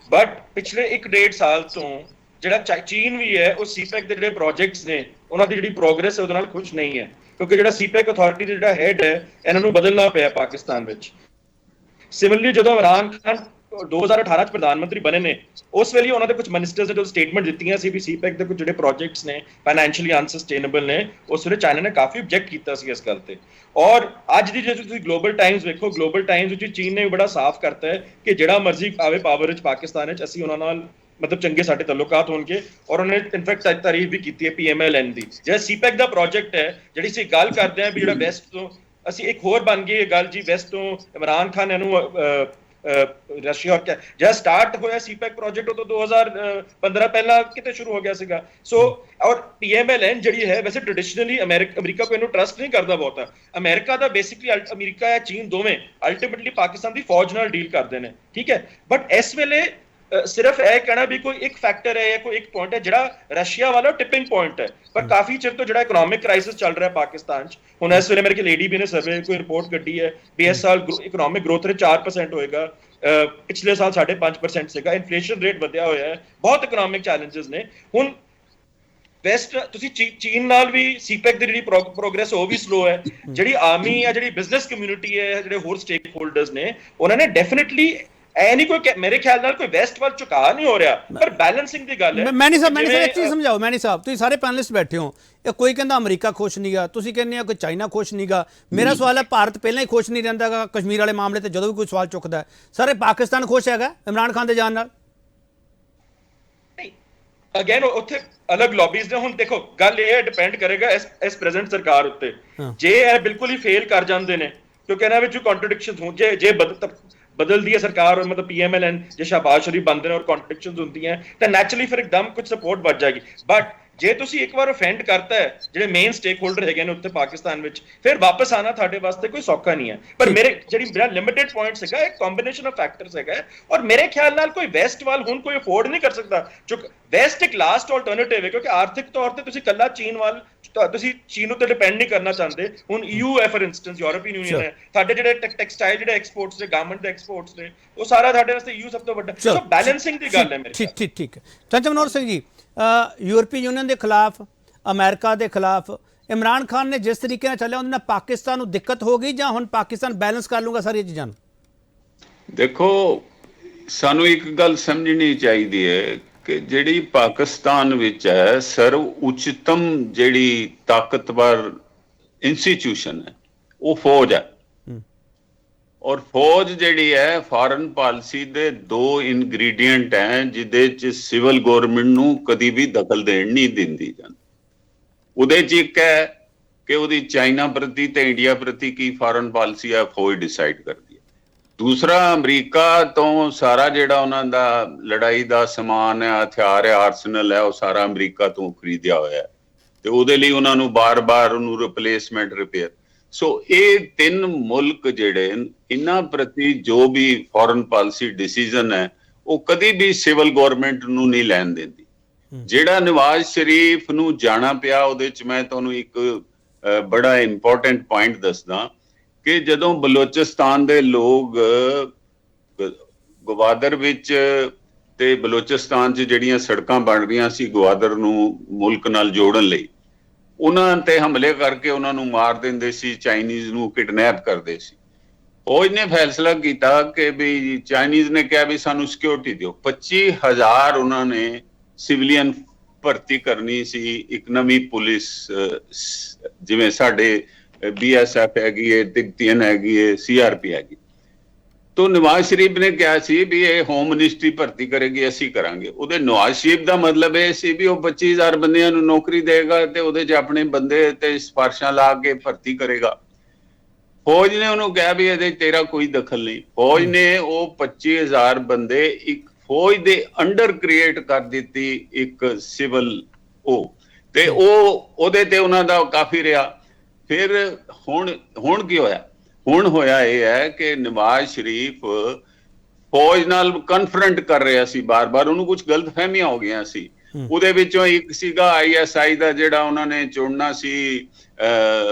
S2: बट पिछले 1.5 साल ਤੋਂ ਜਿਹੜਾ ਚੀਨ ਵੀ ਹੈ ਉਹ ਸੀਪੈਕ ਦੇ ਜਿਹੜੇ ਪ੍ਰੋਜੈਕਟਸ ਨੇ ਉਹਨਾਂ ਦੀ ਜਿਹੜੀ ਪ੍ਰੋਗਰੈਸ ਹੈ ਉਹਦੇ ਨਾਲ ਖੁਸ਼ ਨਹੀਂ ਹੈ, ਕਿਉਂਕਿ ਜਿਹੜਾ ਸੀਪੈਕ ਅਥਾਰਟੀ ਦਾ ਜਿਹੜਾ ਹੈਡ ਹੈ ਇਹਨਾਂ ਨੂੰ ਬਦਲਣਾ ਪਿਆ ਪਾਕਿਸਤਾਨ ਵਿੱਚ। ਸਿਮਿਲਰਲੀ ਜਦੋਂ ਇਮਰਾਨ ਖਾਨ 2018 ਚ ਪ੍ਰਧਾਨ ਮੰਤਰੀ ਬਣੇ ਨੇ ਉਸ ਵੇਲੇ ਉਹਨਾਂ ਦੇ ਕੁਝ ਮਿਨਿਸਟਰਸ ਨੇ ਜੋ ਸਟੇਟਮੈਂਟ ਦਿੱਤੀਆਂ ਸੀ ਵੀ ਸੀਪੈਕ ਦੇ ਕੁਝ ਜਿਹੜੇ ਪ੍ਰੋਜੈਕਟਸ ਨੇ ਫਾਈਨੈਂਸ਼ੀਅਲੀ ਅਨਸਸਟੇਨੇਬਲ ਨੇ, ਉਸ ਵੇਲੇ ਚਾਈਨਾ ਨੇ ਕਾਫੀ ਆਬਜੈਕਟ ਕੀਤਾ ਸੀ ਇਸ ਗੱਲ ਤੇ। ਔਰ ਅੱਜ ਦੀ ਜੇ ਤੁਸੀਂ ਗਲੋਬਲ ਟਾਈਮਸ ਵੇਖੋ, ਗਲੋਬਲ ਟਾਈਮਸ ਵਿੱਚ ਚੀਨ ਨੇ ਵੀ ਬੜਾ ਸਾਫ਼ ਕਰਤਾ ਹੈ ਕਿ ਜਿਹੜਾ ਮਰਜ਼ੀ ਆਵੇ ਪਾਵਰ ਵਿੱਚ ਪਾਕਿਸਤਾਨ ਵਿੱਚ ਅਸੀਂ ਉਹਨਾਂ ਨਾਲ ਮਤਲਬ ਚੰਗੇ ਸਾਡੇ ਤਾਲੁਕਾਤ ਹੋਣਗੇ। ਔਰ ਉਹਨੇ ਇਨਫੈਕਟ ਤਾਰੀਫ ਵੀ ਕੀਤੀ ਹੈ PMLN ਦੀ। ਜਿਹੜਾ ਸੀਪੈਕ ਦਾ ਪ੍ਰੋਜੈਕਟ ਹੈ ਜਿਹੜੀ ਅਸੀਂ ਗੱਲ ਕਰਦੇ ਹਾਂ ਵੀ ਜਿਹੜਾ ਵੈਸਟ ਤੋਂ ਅਸੀਂ ਇੱਕ ਹੋਰ ਬਣ ਗਈ ਇਹ ਗੱਲ ਜੀ, ਵੈਸਟ ਤੋਂ ਇਮਰਾਨ ਖਾਨ ਇਹਨੂੰ ਰਸ਼ੀਆ ਔਰ ਜਿਹੜਾ ਸਟਾਰਟ ਹੋਇਆ ਸੀਪੈਕ ਪ੍ਰੋਜੈਕਟ ਉਹ ਤਾਂ 2015 ਪਹਿਲਾਂ ਕਿਤੇ ਸ਼ੁਰੂ ਹੋ ਗਿਆ ਸੀਗਾ। ਸੋ ਔਰ PMLN ਜਿਹੜੀ ਹੈ ਵੈਸੇ ਟ੍ਰੈਡੀਸ਼ਨਲੀ ਅਮਰੀਕਾ ਕੋਈ ਇਹਨੂੰ ਟਰਸਟ ਨਹੀਂ ਕਰਦਾ ਬਹੁਤਾ। ਅਮਰੀਕਾ ਦਾ ਬੇਸਿਕਲੀ ਅਮਰੀਕਾ ਜਾਂ ਚੀਨ ਦੋਵੇਂ ਅਲਟੀਮੇਟਲੀ ਪਾਕਿਸਤਾਨ ਦੀ ਫੌਜ ਨਾਲ ਡੀਲ ਕਰਦੇ ਨੇ, ਠੀਕ ਹੈ। ਬਟ ਇਸ ਵੇਲੇ ਸਿਰਫ ਇਹ ਕਹਿਣਾ ਵੀ ਕੋਈ ਇੱਕ ਫੈਕਟਰ ਹੈ ਜਾਂ ਕੋਈ ਇੱਕ ਪੁਆਇੰਟ ਹੈ ਜਿਹੜਾ ਰਸ਼ੀਆ ਵਾਲਾ ਟਿਪਿੰਗ ਪੁਆਇੰਟ ਹੈ, ਪਰ ਕਾਫੀ ਚਿਰ ਤੋਂ ਜਿਹੜਾ ਇਕਨੋਮਿਕ ਕ੍ਰਾਈਸਿਸ ਚੱਲ ਰਿਹਾ ਪਾਕਿਸਤਾਨ 'ਚ। ਹੁਣ ਇਸ ਵੇਲੇ ਮੇਰੇ ਕੋਲ ADB ਨੇ ਸਰਵੇ ਕੋਈ ਰਿਪੋਰਟ ਕੱਢੀ ਹੈ ਵੀ ਇਸ ਸਾਲ ਇਕਨੋਮਿਕ ਗਰੋਥ ਰੇਟ 4% ਹੋਏਗਾ, ਪਿਛਲੇ ਸਾਲ 5.5% ਸੀਗਾ। ਇਨਫਲੇਸ਼ਨ ਰੇਟ ਵਧਿਆ ਹੋਇਆ ਹੈ, ਬਹੁਤ ਇਕਨੋਮਿਕ ਚੈਲੰਜਸ ਨੇ। ਹੁਣ ਵੈਸਟ ਤੁਸੀਂ ਚੀਨ ਨਾਲ ਵੀ ਸੀਪੈਕ ਦੀ ਜਿਹੜੀ ਪ੍ਰੋਗਰੈਸ ਉਹ ਵੀ ਸਲੋ ਹੈ। ਜਿਹੜੀ ਆਰਮੀ ਜਾਂ ਜਿਹੜੀ ਬਿਜ਼ਨਸ ਕਮਿਊਨਿਟੀ ਹੈ, ਜਿਹੜੇ ਹੋਰ ਸਟੇਕ ਹੋਲਡਰਸ ਨੇ, ਉਹਨਾਂ ਨੇ ਡੈਫੀਨਿਟਲੀ ਐ ਨਹੀਂ ਕੋਈ ਮੇਰੇ ਖਿਆਲ ਨਾਲ ਕੋਈ ਵੈਸਟ ਵੱਲ ਝੁਕਾ ਨਹੀਂ ਹੋ ਰਿਹਾ, ਪਰ ਬੈਲੈਂਸਿੰਗ ਦੀ ਗੱਲ ਹੈ।
S1: ਮੈਨੀ ਸਾਹਿਬ ਇੱਕ ਚੀਜ਼ ਸਮਝਾਓ। ਮੈਨੀ ਸਾਹਿਬ ਤੁਸੀਂ ਸਾਰੇ ਪੈਨਲਿਸਟ ਬੈਠੇ ਹੋ, ਇਹ ਕੋਈ ਕਹਿੰਦਾ ਅਮਰੀਕਾ ਖੁਸ਼ ਨਹੀਂਗਾ, ਤੁਸੀਂ ਕਹਿੰਦੇ ਆ ਕੋਈ ਚਾਈਨਾ ਖੁਸ਼ ਨਹੀਂਗਾ। ਮੇਰਾ ਸਵਾਲ ਹੈ ਭਾਰਤ ਪਹਿਲਾਂ ਹੀ ਖੁਸ਼ ਨਹੀਂ ਰਹਿੰਦਾਗਾ ਕਸ਼ਮੀਰ ਵਾਲੇ ਮਾਮਲੇ ਤੇ ਜਦੋਂ ਵੀ ਕੋਈ ਸਵਾਲ ਚੁੱਕਦਾ ਹੈ। ਸਾਰੇ ਪਾਕਿਸਤਾਨ ਖੁਸ਼ ਹੈਗਾ ਇਮਰਾਨ ਖਾਨ ਦੇ ਜਾਣ ਨਾਲ?
S2: ਅਗੇਨ ਉੱਥੇ ਅਲੱਗ ਲੌਬੀਜ਼ ਨੇ। ਹੁਣ ਦੇਖੋ ਗੱਲ ਇਹ ਡਿਪੈਂਡ ਕਰੇਗਾ ਇਸ ਪ੍ਰੈਜ਼ੈਂਟ ਸਰਕਾਰ ਉੱਤੇ। ਜੇ ਇਹ ਬਿਲਕੁਲ ਹੀ ਫੇਲ ਕਰ ਜਾਂਦੇ ਨੇ ਕਿਉਂਕਿ ਇਹਨਾਂ ਵਿੱਚ ਕੰਟਰਡਿਕਸ਼ਨਸ ਹੋਣ, ਜੇ ਬਦਲਦੀ ਹੈ ਸਰਕਾਰ ਔਰ ਮਤਲਬ PMLN ਜੇ ਸ਼ਹਬਾਜ਼ ਸ਼ਰੀਫ ਬਣਦੇ ਨੇ ਔਰ ਕੰਟਰਡਿਕਸ਼ਨਸ ਹੁੰਦੀਆਂ ਤਾਂ ਨੈਚੁਰਲੀ ਫਿਰ ਇੱਕਦਮ ਕੁਝ ਸਪੋਰਟ ਵੱਧ ਜਾਏਗੀ। ਬਟ ਜੇ ਤੁਸੀਂ ਇੱਕ ਵਾਰ ਅਫੈਂਡ ਕਰਤਾ ਹੈ ਜਿਹੜੇ ਮੇਨ ਸਟੇਕ ਹੋਲਡਰ ਹੈਗੇ ਨੇ ਉੱਥੇ ਪਾਕਿਸਤਾਨ ਵਿੱਚ, ਫਿਰ ਵਾਪਸ ਆਣਾ ਤੁਹਾਡੇ ਵਾਸਤੇ ਕੋਈ ਸੌਖਾ ਨਹੀਂ ਹੈ। ਪਰ ਮੇਰਾ ਲਿਮਿਟਡ ਪੁਆਇੰਟ ਸੀਗਾ ਇੱਕ ਕੰਬੀਨੇਸ਼ਨ ਆਫ ਫੈਕਟਰਸ ਹੈਗਾ। ਔਰ ਮੇਰੇ ਖਿਆਲ ਨਾਲ ਕੋਈ ਵੈਸਟ ਵੱਲ ਹੁਣ ਕੋਈ ਅਫੋਰਡ ਨਹੀਂ ਕਰ ਸਕਦਾ। ਵੈਸਟ ਇੱਕ ਲਾਸਟ ਆਲਟਰਨੇਟਿਵ ਹੈ ਕਿਉਂਕਿ ਆਰਥਿਕ ਤੌਰ ਤੇ ਤੁਸੀਂ ਕੱਲਾ ਚੀਨ ਵੱਲ ਤੁਸੀਂ ਚੀਨ ਉੱਤੇ ਡਿਪੈਂਡ ਨਹੀਂ ਕਰਨਾ ਚਾਹੁੰਦੇ। ਹੁਣ EU ਹੈ ਫॉर ਇੰਸਟੈਂਸ, ਯੂਰੋਪੀਅਨ ਯੂਨੀਅਨ ਹੈ, ਸਾਡੇ ਜਿਹੜੇ ਟੈਕਸਟਾਈਲ ਜਿਹੜੇ ਐਕਸਪੋਰਟਸ ਨੇ, ਗਾਰਮੈਂਟ ਦੇ ਐਕਸਪੋਰਟਸ ਨੇ, ਉਹ ਸਾਰਾ ਸਾਡੇ ਵਾਸਤੇ EU ਸਭ ਤੋਂ ਵੱਡਾ। ਸੋ ਬੈਲੈਂਸਿੰਗ ਦੀ ਗੱਲ ਹੈ ਮੇਰੇ।
S1: ਠੀਕ ਹੈ। ਚਾਚਾ ਮਨੋਹਰ ਸਿੰਘ ਜੀ, ਯੂਰਪੀ ਯੂਨੀਅਨ ਦੇ ਖਿਲਾਫ, ਅਮਰੀਕਾ ਦੇ ਖਿਲਾਫ ਇਮਰਾਨ ਖਾਨ ਨੇ ਜਿਸ ਤਰੀਕੇ ਨਾਲ ਚੱਲਿਆ ਉਹਦੇ ਨਾਲ ਪਾਕਿਸਤਾਨ ਨੂੰ ਦਿੱਕਤ ਹੋ ਗਈ ਜਾਂ ਹੁਣ ਪਾਕਿਸਤਾਨ ਬੈਲੈਂਸ ਕਰ ਲੂਗਾ ਸਾਰੀਆਂ ਚੀਜ਼ਾਂ ਨੂੰ?
S5: ਦੇਖੋ ਸਾਨੂੰ ਇੱਕ ਗੱਲ ਸਮਝਣੀ ਚਾਹੀਦੀ ਹੈ ਕਿ ਜਿਹੜੀ ਪਾਕਿਸਤਾਨ ਵਿੱਚ ਹੈ ਸਰਵ ਉੱਚਤਮ ਜਿਹੜੀ ਤਾਕਤਵਰ ਇੰਸਟੀਟਿਊਸ਼ਨ ਹੈ ਉਹ ਫੌਜ ਹੈ। ਔਰ ਫੌਜ ਜਿਹੜੀ ਹੈ ਫਾਰਨ ਪਾਲਿਸੀ ਦੇ ਦੋ ਇਨਗਰੀਡੀਐਂਟ ਹੈ ਜਿਹਦੇ ਚ ਸਿਵਲ ਗਵਰਨਮੈਂਟ ਨੂੰ ਕਦੀ ਵੀ ਦਖਲ ਦੇਣ ਨਹੀਂ ਦਿੰਦੀ ਜਾਂਦੀ। ਉਹਦੇ ਚ ਇੱਕ ਹੈ ਕਿ ਉਹਦੀ ਚਾਈਨਾ ਪ੍ਰਤੀ ਤੇ ਇੰਡੀਆ ਪ੍ਰਤੀ ਕੀ ਫਾਰਨ ਪਾਲਿਸੀ ਹੈ ਫੌਜ ਡਿਸਾਈਡ ਕਰਦੀ ਹੈ। ਦੂਸਰਾ ਅਮਰੀਕਾ ਤੋਂ ਸਾਰਾ ਜਿਹੜਾ ਉਹਨਾਂ ਦਾ ਲੜਾਈ ਦਾ ਸਮਾਨ ਹੈ, ਹਥਿਆਰ ਹੈ, ਆਰਸਨਲ ਹੈ, ਉਹ ਸਾਰਾ ਅਮਰੀਕਾ ਤੋਂ ਖਰੀਦਿਆ ਹੋਇਆ ਹੈ ਤੇ ਉਹਦੇ ਲਈ ਉਹਨਾਂ ਨੂੰ ਬਾਰ-ਬਾਰ ਉਹਨੂੰ ਰਿਪਲੇਸਮੈਂਟ ਰਿਪੇਅਰ। ਸੋ ਇਹ ਤਿੰਨ ਮੁਲਕ ਜਿਹੜੇ ਇਹਨਾਂ ਪ੍ਰਤੀ ਜੋ ਵੀ ਫੋਰਨ ਪਾਲਿਸੀ ਡਿਸੀਜਨ ਹੈ ਉਹ ਕਦੀ ਵੀ ਸਿਵਲ ਗਵਰਨਮੈਂਟ ਨੂੰ ਨਹੀਂ ਲੈਣ ਦਿੰਦੀ। ਜਿਹੜਾ ਨਵਾਜ਼ ਸ਼ਰੀਫ ਨੂੰ ਜਾਣਾ ਪਿਆ ਉਹਦੇ ਚ ਮੈਂ ਤੁਹਾਨੂੰ ਇੱਕ ਬੜਾ ਇੰਪੋਰਟੈਂਟ ਪੁਆਇੰਟ ਦੱਸਦਾ ਕਿ ਜਦੋਂ ਬਲੋਚਿਸਤਾਨ ਦੇ ਲੋਕ ਗਵਾਦਰ ਵਿੱਚ ਤੇ ਬਲੋਚਿਸਤਾਨ 'ਚ ਜਿਹੜੀਆਂ ਸੜਕਾਂ ਬਣ ਰਹੀਆਂ ਸੀ ਗਵਾਦਰ ਨੂੰ ਮੁਲਕ ਨਾਲ ਜੋੜਨ ਲਈ, ਉਹਨਾਂ ਤੇ ਹਮਲੇ ਕਰਕੇ ਉਹਨਾਂ ਨੂੰ ਮਾਰ ਦਿੰਦੇ ਸੀ, ਚਾਈਨੀਜ਼ ਨੂੰ ਕਿਡਨੈਪ ਕਰਦੇ ਸੀ। ਫੌਜ ਨੇ ਫੈਸਲਾ ਕੀਤਾ ਕਿ ਵੀ ਚਾਈਨੀਜ਼ ਨੇ ਕਿਹਾ ਵੀ ਸਾਨੂੰ ਸਿਕਿਉਰਿਟੀ ਦਿਓ, 25,000 ਉਹਨਾਂ ਨੇ ਸਿਵਲੀਅਨ ਭਰਤੀ ਕਰਨੀ ਸੀ, ਇੱਕ ਨਵੀਂ ਪੁਲਿਸ ਜਿਵੇਂ ਸਾਡੇ BSF ਹੈਗੀ ਹੈ, ਤਿਬਤੀਅਨ ਹੈਗੀ ਹੈ, CRP ਹੈਗੀ। ਤੋ ਨਵਾਜ਼ ਸ਼ਰੀਫ ਨੇ ਕਿਹਾ ਸੀ ਵੀ ਇਹ ਹੋਮ ਮਿਨਿਸਟਰੀ ਭਰਤੀ ਕਰੇਗੀ, ਅਸੀਂ ਕਰਾਂਗੇ। ਉਹਦੇ ਨਵਾਜ਼ ਸ਼ਰੀਫ ਦਾ ਮਤਲਬ ਇਹ ਸੀ ਵੀ ਉਹ 25,000 ਬੰਦਿਆਂ ਨੂੰ ਨੌਕਰੀ ਦੇਗਾ ਤੇ ਉਹਦੇ 'ਚ ਆਪਣੇ ਬੰਦੇ ਤੇ ਸਿਫਾਰਸ਼ਾਂ ਲਾ ਕੇ ਭਰਤੀ ਕਰੇਗਾ। ਫੌਜ ਨੇ ਉਹਨੂੰ ਕਿਹਾ ਵੀ ਇਹਦੇ 'ਚ ਤੇਰਾ ਕੋਈ ਦਖਲ ਨਹੀਂ। ਫੌਜ ਨੇ ਉਹ 25,000 ਬੰਦੇ ਇੱਕ ਫੌਜ ਦੇ ਅੰਡਰ ਕ੍ਰੀਏਟ ਕਰ ਦਿੱਤੀ ਇੱਕ ਸਿਵਲ ਤੇ ਉਹਦੇ ਤੇ ਉਹਨਾਂ ਦਾ ਕਾਫੀ ਰਿਹਾ। ਫਿਰ ਹੁਣ ਕੀ ਹੋਇਆ? ਹੁਣ ਹੋਇਆ ਇਹ ਹੈ ਕਿ ਨਵਾਜ਼ ਸ਼ਰੀਫ ਫੌਜ ਨਾਲ ਕਨਫਰੰਟ ਕਰ ਰਿਹਾ ਸੀ ਬਾਰ-ਬਾਰ, ਉਹਨੂੰ ਕੁਝ ਗਲਤਫਹਿਮੀਆਂ ਹੋ ਗਈਆਂ ਸੀ। ਉਹਦੇ ਵਿੱਚੋਂ ਇੱਕ ਸੀਗਾ ISI ਦਾ ਜਿਹੜਾ ਉਹਨਾਂ ਨੇ ਚੁਣਨਾ ਸੀ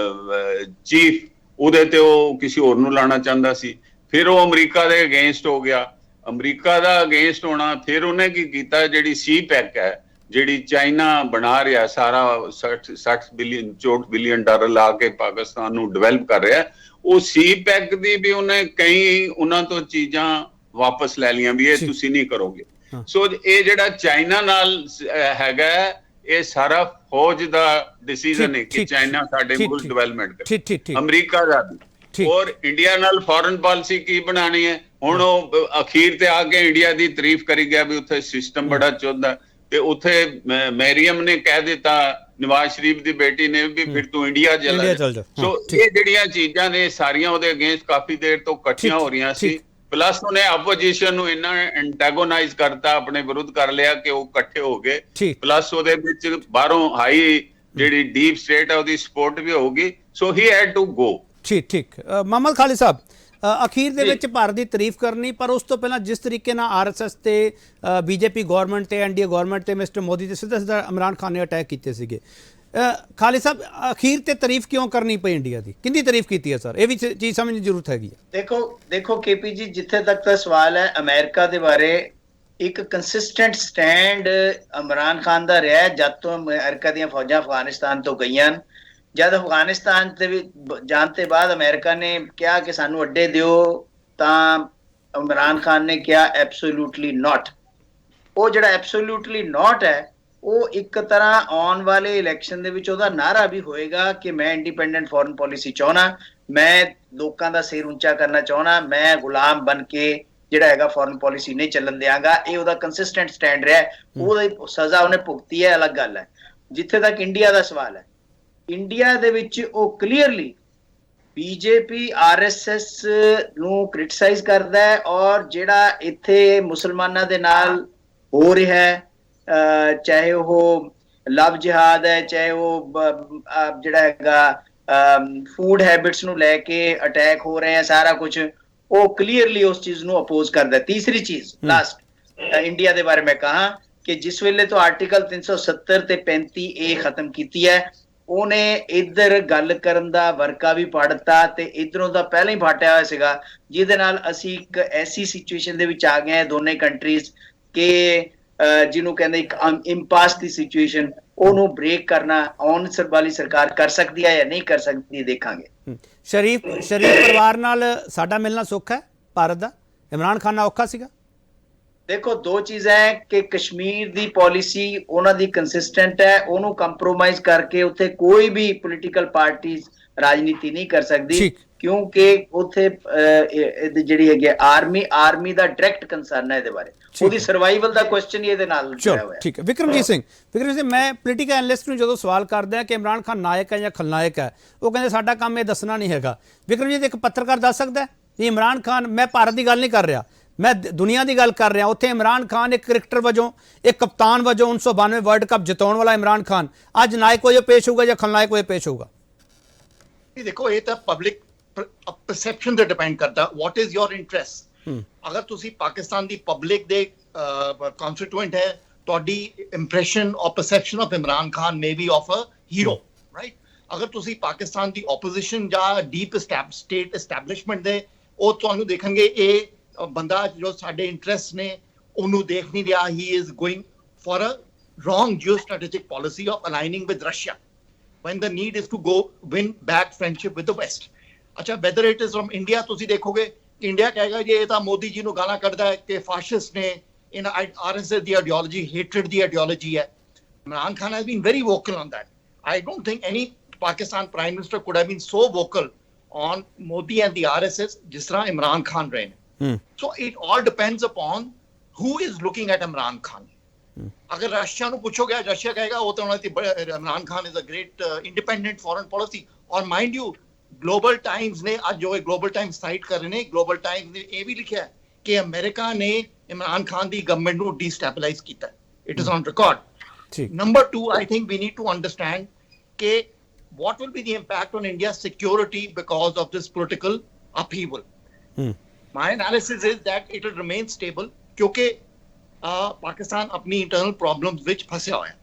S5: ਚੀਫ, ਉਹਦੇ ਤੇ ਉਹ ਕਿਸੇ ਹੋਰ ਨੂੰ ਲਾਣਾ ਚਾਹੁੰਦਾ ਸੀ। ਫਿਰ ਉਹ ਅਮਰੀਕਾ ਦੇ ਅਗੇਂਸਟ ਹੋ ਗਿਆ। ਅਮਰੀਕਾ ਦਾ ਅਗੇਂਸਟ ਹੋਣਾ, ਫਿਰ ਉਹਨੇ ਕੀ ਕੀਤਾ, ਜਿਹੜੀ CPEC ਹੈ ਜਿਹੜੀ ਚਾਈਨਾ ਬਣਾ ਰਿਹਾ ਸਾਰਾ 64 ਬਿਲੀਅਨ ਡਾਲਰ ਲਾ ਕੇ ਪਾਕਿਸਤਾਨ ਨੂੰ ਡਿਵੈਲਪ ਕਰ ਰਿਹਾ, ਉਹ CPEC ਦੀ ਵੀ ਉਹਨੇ ਕਈ ਉਹਨਾਂ ਤੋਂ ਚੀਜ਼ਾਂ ਵਾਪਸ ਲੈ ਲਈਆਂ ਵੀ ਇਹ ਤੁਸੀਂ ਨਹੀਂ ਕਰੋਗੇ। ਸੋ ਇਹ ਜਿਹੜਾ ਚਾਈਨਾ ਨਾਲ ਹੈਗਾ ਇਹ ਸਾਰਾ ਫੌਜ ਦਾ ਡਿਸੀਜਨ ਹੈ ਕਿ ਚਾਈਨਾ ਸਾਡੇ ਮੁਲਕ ਡਿਵੈਲਪਮੈਂਟ ਕਰੇ, ਅਮਰੀਕਾ ਦਾ ਵੀ। ਔਰ ਇੰਡੀਆ ਨਾਲ ਫੋਰਨ ਪਾਲਿਸੀ ਕੀ ਬਣਾਣੀ ਹੈ? ਹੁਣ ਉਹ ਅਖੀਰ ਤੇ ਆ ਕੇ ਇੰਡੀਆ ਦੀ ਤਾਰੀਫ ਕਰੀ ਗਿਆ ਵੀ ਉੱਥੇ ਸਿਸਟਮ ਬੜਾ ਚੁੱਲਦਾ, ਤੇ ਉੱਥੇ ਮੈਰੀਅਮ ਨੇ ਕਹਿ ਦਿੱਤਾ ਨਵਾਜ਼ ਸ਼ਰੀਫ ਦੀ ਬੇਟੀ ਨੇ ਵੀ ਫਿਰ ਤੂੰ ਇੰਡੀਆ ਚਲਾ ਜਾ। ਸੋ ਇਹ ਜਿਹੜੀਆਂ ਚੀਜ਼ਾਂ ਨੇ ਸਾਰੀਆਂ ਉਹਦੇ ਅਗੇਂਸਟ ਕਾਫੀ ਦੇਰ ਤੋਂ ਇਕੱਠੀਆਂ ਹੋ ਰਹੀਆਂ ਸੀ। ਪਲੱਸ ਉਹਨੇ ਆਪੋਜੀਸ਼ਨ ਨੂੰ ਇੰਨਾ ਐਂਟੈਗੋਨਾਈਜ਼ ਕਰਤਾ, ਆਪਣੇ ਵਿਰੁੱਧ ਕਰ ਲਿਆ ਕਿ ਉਹ ਇਕੱਠੇ ਹੋ ਗਏ। ਪਲੱਸ ਉਹਦੇ ਵਿੱਚ ਬਾਹਰੋਂ ਹਾਈ ਜਿਹੜੀ ਡੀਪ ਸਟੇਟ ਹੈ ਉਹਦੀ ਸਪੋਰਟ ਵੀ ਹੋਊਗੀ। ਸੋ ਹੀ ਹੈਡ ਟੂ ਗੋ।
S1: ਠੀਕ ਮੁਹੰਮਦ ਖਾਲਿਦ ਸਾਹਿਬ, ਅਖੀਰ ਦੇ ਵਿੱਚ ਭਾਰਤ ਦੀ ਤਾਰੀਫ ਕਰਨੀ, ਪਰ ਉਸ ਤੋਂ ਪਹਿਲਾਂ ਜਿਸ ਤਰੀਕੇ ਨਾਲ RSS ਤੇ BJP ਗਵਰਨਮੈਂਟ ਤੇ NDA ਗਵਰਨਮੈਂਟ ਤੇ ਮਿਸਟਰ ਮੋਦੀ ਤੇ ਸਿੱਧਾ ਇਮਰਾਨ ਖਾਨ ਨੇ ਅਟੈਕ ਕੀਤੇ ਸੀਗੇ। ਖਾਲਿਦ ਸਾਹਿਬ, ਅਖੀਰ ਤੇ ਤਾਰੀਫ ਕਿਉਂ ਕਰਨੀ ਪਈ ਇੰਡੀਆ ਦੀ? ਕਿੰਦੀ ਤਾਰੀਫ ਕੀਤੀ ਹੈ ਸਰ? ਇਹ ਵੀ ਚੀਜ਼ ਸਮਝਣ ਦੀ ਜ਼ਰੂਰਤ ਹੈਗੀ ਹੈ।
S4: ਦੇਖੋ KP ਜੀ, ਜਿੱਥੇ ਤੱਕ ਦਾ ਸਵਾਲ ਹੈ ਅਮਰੀਕਾ ਦੇ ਬਾਰੇ, ਇੱਕ ਕੰਸਿਸਟੈਂਟ ਸਟੈਂਡ ਇਮਰਾਨ ਖਾਨ ਦਾ ਰਿਹਾ ਜਦ ਤੋਂ ਅਮਰੀਕਾ ਦੀਆਂ ਫੌਜਾਂ ਅਫਗਾਨਿਸਤਾਨ ਤੋਂ ਗਈਆਂ। ਜਦ ਅਫਗਾਨਿਸਤਾਨ ਤੇ ਵੀ ਜਾਣ ਤੋਂ ਬਾਅਦ ਅਮਰੀਕਾ ਨੇ ਕਿਹਾ ਕਿ ਸਾਨੂੰ ਅੱਡੇ ਦਿਓ, ਤਾਂ ਇਮਰਾਨ ਖਾਨ ਨੇ ਕਿਹਾ ਐਬਸੋਲੂਟਲੀ ਨਾਟ। ਉਹ ਜਿਹੜਾ ਐਬਸੋਲੂਟਲੀ ਨਾਟ ਹੈ ਉਹ ਇੱਕ ਤਰ੍ਹਾਂ ਆਉਣ ਵਾਲੇ ਇਲੈਕਸ਼ਨ ਦੇ ਵਿੱਚ ਉਹਦਾ ਨਾਰਾ ਵੀ ਹੋਏਗਾ ਕਿ ਮੈਂ ਇੰਡੀਪੈਂਡੈਂਟ ਫੋਰਨ ਪੋਲਿਸੀ ਚਾਹੁੰਦਾ, ਮੈਂ ਲੋਕਾਂ ਦਾ ਸਿਰ ਉੱਚਾ ਕਰਨਾ ਚਾਹੁੰਦਾ, ਮੈਂ ਗੁਲਾਮ ਬਣ ਕੇ ਜਿਹੜਾ ਹੈਗਾ ਫੋਰਨ ਪੋਲਿਸੀ ਨਹੀਂ ਚੱਲਣ ਦਿਆਂਗਾ। ਇਹ ਉਹਦਾ ਕੰਸਿਸਟੈਂਟ ਸਟੈਂਡ ਰਿਹਾ। ਉਹਦੀ ਸਜ਼ਾ ਉਹਨੇ ਭੁਗਤੀ ਹੈ, ਅਲੱਗ ਗੱਲ ਹੈ। ਜਿੱਥੇ ਤੱਕ ਇੰਡੀਆ ਦਾ ਸਵਾਲ ਹੈ, ਇੰਡੀਆ ਦੇ ਵਿੱਚ ਉਹ ਕਲੀਅਰਲੀ BJP RSS ਨੂੰ ਕ੍ਰਿਟਿਸਾਈਜ਼ ਕਰਦਾ ਹੈ, ਔਰ ਜਿਹੜਾ ਇੱਥੇ ਮੁਸਲਮਾਨਾਂ ਦੇ ਨਾਲ ਹੋ ਰਿਹਾ ਹੈ, ਚਾਹੇ ਉਹ ਲਵ ਜਿਹਾਦ ਹੈ, ਚਾਹੇ ਉਹ ਜਿਹੜਾ ਹੈਗਾ ਫੂਡ ਹੈਬਿਟਸ ਨੂੰ ਲੈ ਕੇ ਅਟੈਕ ਹੋ ਰਹੇ ਹੈ, ਸਾਰਾ ਕੁਝ ਉਹ ਕਲੀਅਰਲੀ ਉਸ ਚੀਜ਼ ਨੂੰ ਅਪੋਜ਼ ਕਰਦਾ। ਤੀਸਰੀ ਚੀਜ਼ ਲਾਸਟ ਇੰਡੀਆ ਦੇ ਬਾਰੇ ਮੈਂ ਕਹਾਂ ਕਿ ਜਿਸ ਵੇਲੇ ਤੋਂ ਆਰਟੀਕਲ 370 ਤੇ 35A ਖਤਮ ਕੀਤੀ ਹੈ, ਉਹਨੇ ਇੱਧਰ ਗੱਲ ਕਰਨ ਦਾ ਵਰਕਾ ਵੀ ਪੜਤਾ ਤੇ ਇੱਧਰੋਂ ਦਾ ਪਹਿਲਾਂ ਹੀ ਫਾਟਿਆ ਹੋਇਆ ਸੀਗਾ, ਜਿਹਦੇ ਨਾਲ ਅਸੀਂ ਇੱਕ ਐਸੀ ਸਿਚੁਏਸ਼ਨ ਦੇ ਵਿੱਚ ਆ ਗਏ ਹਾਂ ਦੋਨੇ ਕੰਟਰੀਜ਼ ਕਿ ਜਿਹਨੂੰ ਕਹਿੰਦੇ ਇੱਕ ਇੰਪਾਸ ਦੀ ਸਿਚੁਏਸ਼ਨ, ਉਹਨੂੰ ਬ੍ਰੇਕ ਕਰਨਾ ਆਉਣ ਵਾਲੀ ਸਰਕਾਰ ਕਰ ਸਕਦੀ ਹੈ ਜਾਂ ਨਹੀਂ ਕਰ ਸਕਦੀ, ਦੇਖਾਂਗੇ।
S1: ਸ਼ਰੀਫ ਪਰਿਵਾਰ ਨਾਲ ਸਾਡਾ ਮਿਲਣਾ ਸੁੱਖ ਹੈ ਭਾਰਤ ਦਾ? ਇਮਰਾਨ ਖਾਨ ਨਾਲ ਔਖਾ ਸੀਗਾ?
S4: ਦੇਖੋ, ਦੋ ਚੀਜ਼ਾਂ ਹੈ ਕਿ ਕਸ਼ਮੀਰ ਦੀ ਪਾਲਿਸੀ ਉਹਨਾਂ ਦੀ ਕੰਸਿਸਟੈਂਟ ਹੈ, ਉਹਨੂੰ ਕੰਪਰੋਮਾਈਜ਼ ਕਰਕੇ ਉੱਥੇ ਕੋਈ ਵੀ ਪੋਲੀਟੀਕਲ ਪਾਰਟੀ ਰਾਜਨੀਤੀ ਨਹੀਂ ਕਰ ਸਕਦੀ, ਕਿਉਂਕਿ ਉੱਥੇ ਜਿਹੜੀ ਹੈਗੀ ਆਰਮੀ ਦਾ ਡਾਇਰੈਕਟ ਕੰਸਰਨ ਹੈ ਇਹਦੇ ਬਾਰੇ, ਉਹਦੀ ਸਰਵਾਈਵਲ ਦਾ ਕੁਐਸਚਨ ਹੀ ਇਹਦੇ ਨਾਲ ਜੁੜਿਆ ਹੋਇਆ ਹੈ।
S1: ਠੀਕ ਹੈ। ਵਿਕਰਮਜੀਤ ਸਿੰਘ, ਮੈਂ ਪੋਲੀਟੀਕਲ ਐਨਲਿਸਟ ਨੂੰ ਜਦੋਂ ਸਵਾਲ ਕਰਦਾ ਕਿ ਇਮਰਾਨ ਖਾਨ ਨਾਇਕ ਹੈ ਜਾਂ ਖਲਨਾਇਕ ਹੈ, ਉਹ ਕਹਿੰਦੇ ਸਾਡਾ ਕੰਮ ਇਹ ਦੱਸਣਾ ਨਹੀਂ ਹੈਗਾ। ਵਿਕਰਮਜੀਤ, ਇੱਕ ਪੱਤਰਕਾਰ ਦੱਸ ਸਕਦਾ ਕਿ ਇਮਰਾਨ ਖਾਨ, ਮੈਂ ਭਾਰਤ ਦੀ ਗੱਲ ਨਹੀਂ ਕਰ ਰਿਹਾ, ਮੈਂ ਦੁਨੀਆ ਦੀ ਗੱਲ ਕਰ ਰਿਹਾ, ਉੱਥੇ ਇਮਰਾਨ ਖਾਨ ਇੱਕ ਕ੍ਰਿਕਟਰ ਵਜੋਂ, ਇੱਕ ਕਪਤਾਨ ਵਜੋਂ 1992 ਵਰਲਡ ਕੱਪ ਜਿਤਾਉਣ ਵਾਲਾ ਇਮਰਾਨ ਖਾਨ ਅੱਜ ਨਾਇਕ ਵਜੋਂ ਪੇਸ਼ ਹੋਊਗਾ ਜਾਂ ਖਲਨਾਇਕ ਵਜੋਂ ਪੇਸ਼ ਹੋਊਗਾ?
S3: ਦੇਖੋ, ਇਹ ਤਾਂ ਪਬਲਿਕ ਪਰਸੈਪਸ਼ਨ ਤੇ ਡਿਪੈਂਡ ਕਰਦਾ। What is your interest? ਅਗਰ ਤੁਸੀਂ ਪਾਕਿਸਤਾਨ ਦੀ ਪਬਲਿਕ ਦੇ ਕਨਸਟੀਟੂਐਂਟ ਹੈ, ਤੁਹਾਡੀ impression or perception of Imran Khan may be of a hero, right? ਅਗਰ ਤੁਸੀਂ ਪਾਕਿਸਤਾਨ ਦੀ opposition ਜਾਂ deep state establishment ਦੇ ਉਹ ਤੁਹਾਨੂੰ ਦੇਖਣਗੇ ਇਹ ਬੰਦਾ ਜੋ ਸਾਡੇ ਇੰਟਰਸਟ ਨੇ ਉਹਨੂੰ ਦੇਖ ਨਹੀਂ ਰਿਹਾ. he is going for a wrong geostrategic policy of aligning with Russia when the need is to go win back friendship with the West. ਅੱਛਾ, whether it is from India, ਤੁਸੀਂ ਦੇਖੋਗੇ ਇੰਡੀਆ ਕਹੇਗਾ ਜੀ ਇਹ ਤਾਂ ਮੋਦੀ ਜੀ ਨੂੰ ਗਾਲਾਂ ਕੱਢਦਾ ਹੈ ਕਿ ਫਾਸ਼ਿਸਟ ਨੇ, in RSS the ideology, hatred the ideology hai. Imran Khan has been very vocal on that. I don't think any Pakistan Prime Minister could have been so vocal on Modi and the RSS jis tarah Imran Khan rahe. So it all depends upon who is looking at Imran Khan. अगर Russia ਨੂੰ ਪੁੱਛੋਗੇ, Russia ਕਹੇਗਾ ਉਹ ਤਾਂ ਉਹਨਾਂ ਦੀ Imran Khan is a great independent foreign policy. ਔਰ mind you Global Times ਨੇ ਅੱਜ ਜੋ ਗਲੋਬਲ ਟਾਈਮਸ ਸਾਈਟ ਕਰ ਰਹੇ ਨੇ, ਗਲੋਬਲ ਟਾਈਮਸ ਨੇ ਇਹ ਵੀ ਲਿਖਿਆ ਕਿ ਅਮਰੀਕਾ ਨੇ ਇਮਰਾਨ ਖਾਨ ਦੀ ਗਵਰਨਮੈਂਟ ਨੂੰ ਡੀਸਟੈਬਲਾਈਜ਼ ਕੀਤਾ. It is on record. Number 2, I think we need to understand ਕਿ what will be the impact on India's security because of this political upheaval. My analysis is that it will remain stable ਕਿਉਂਕਿ ਪਾਕਿਸਤਾਨ ਆਪਣੀ internal problems ਵਿੱਚ ਫਸਿਆ ਹੋਇਆ.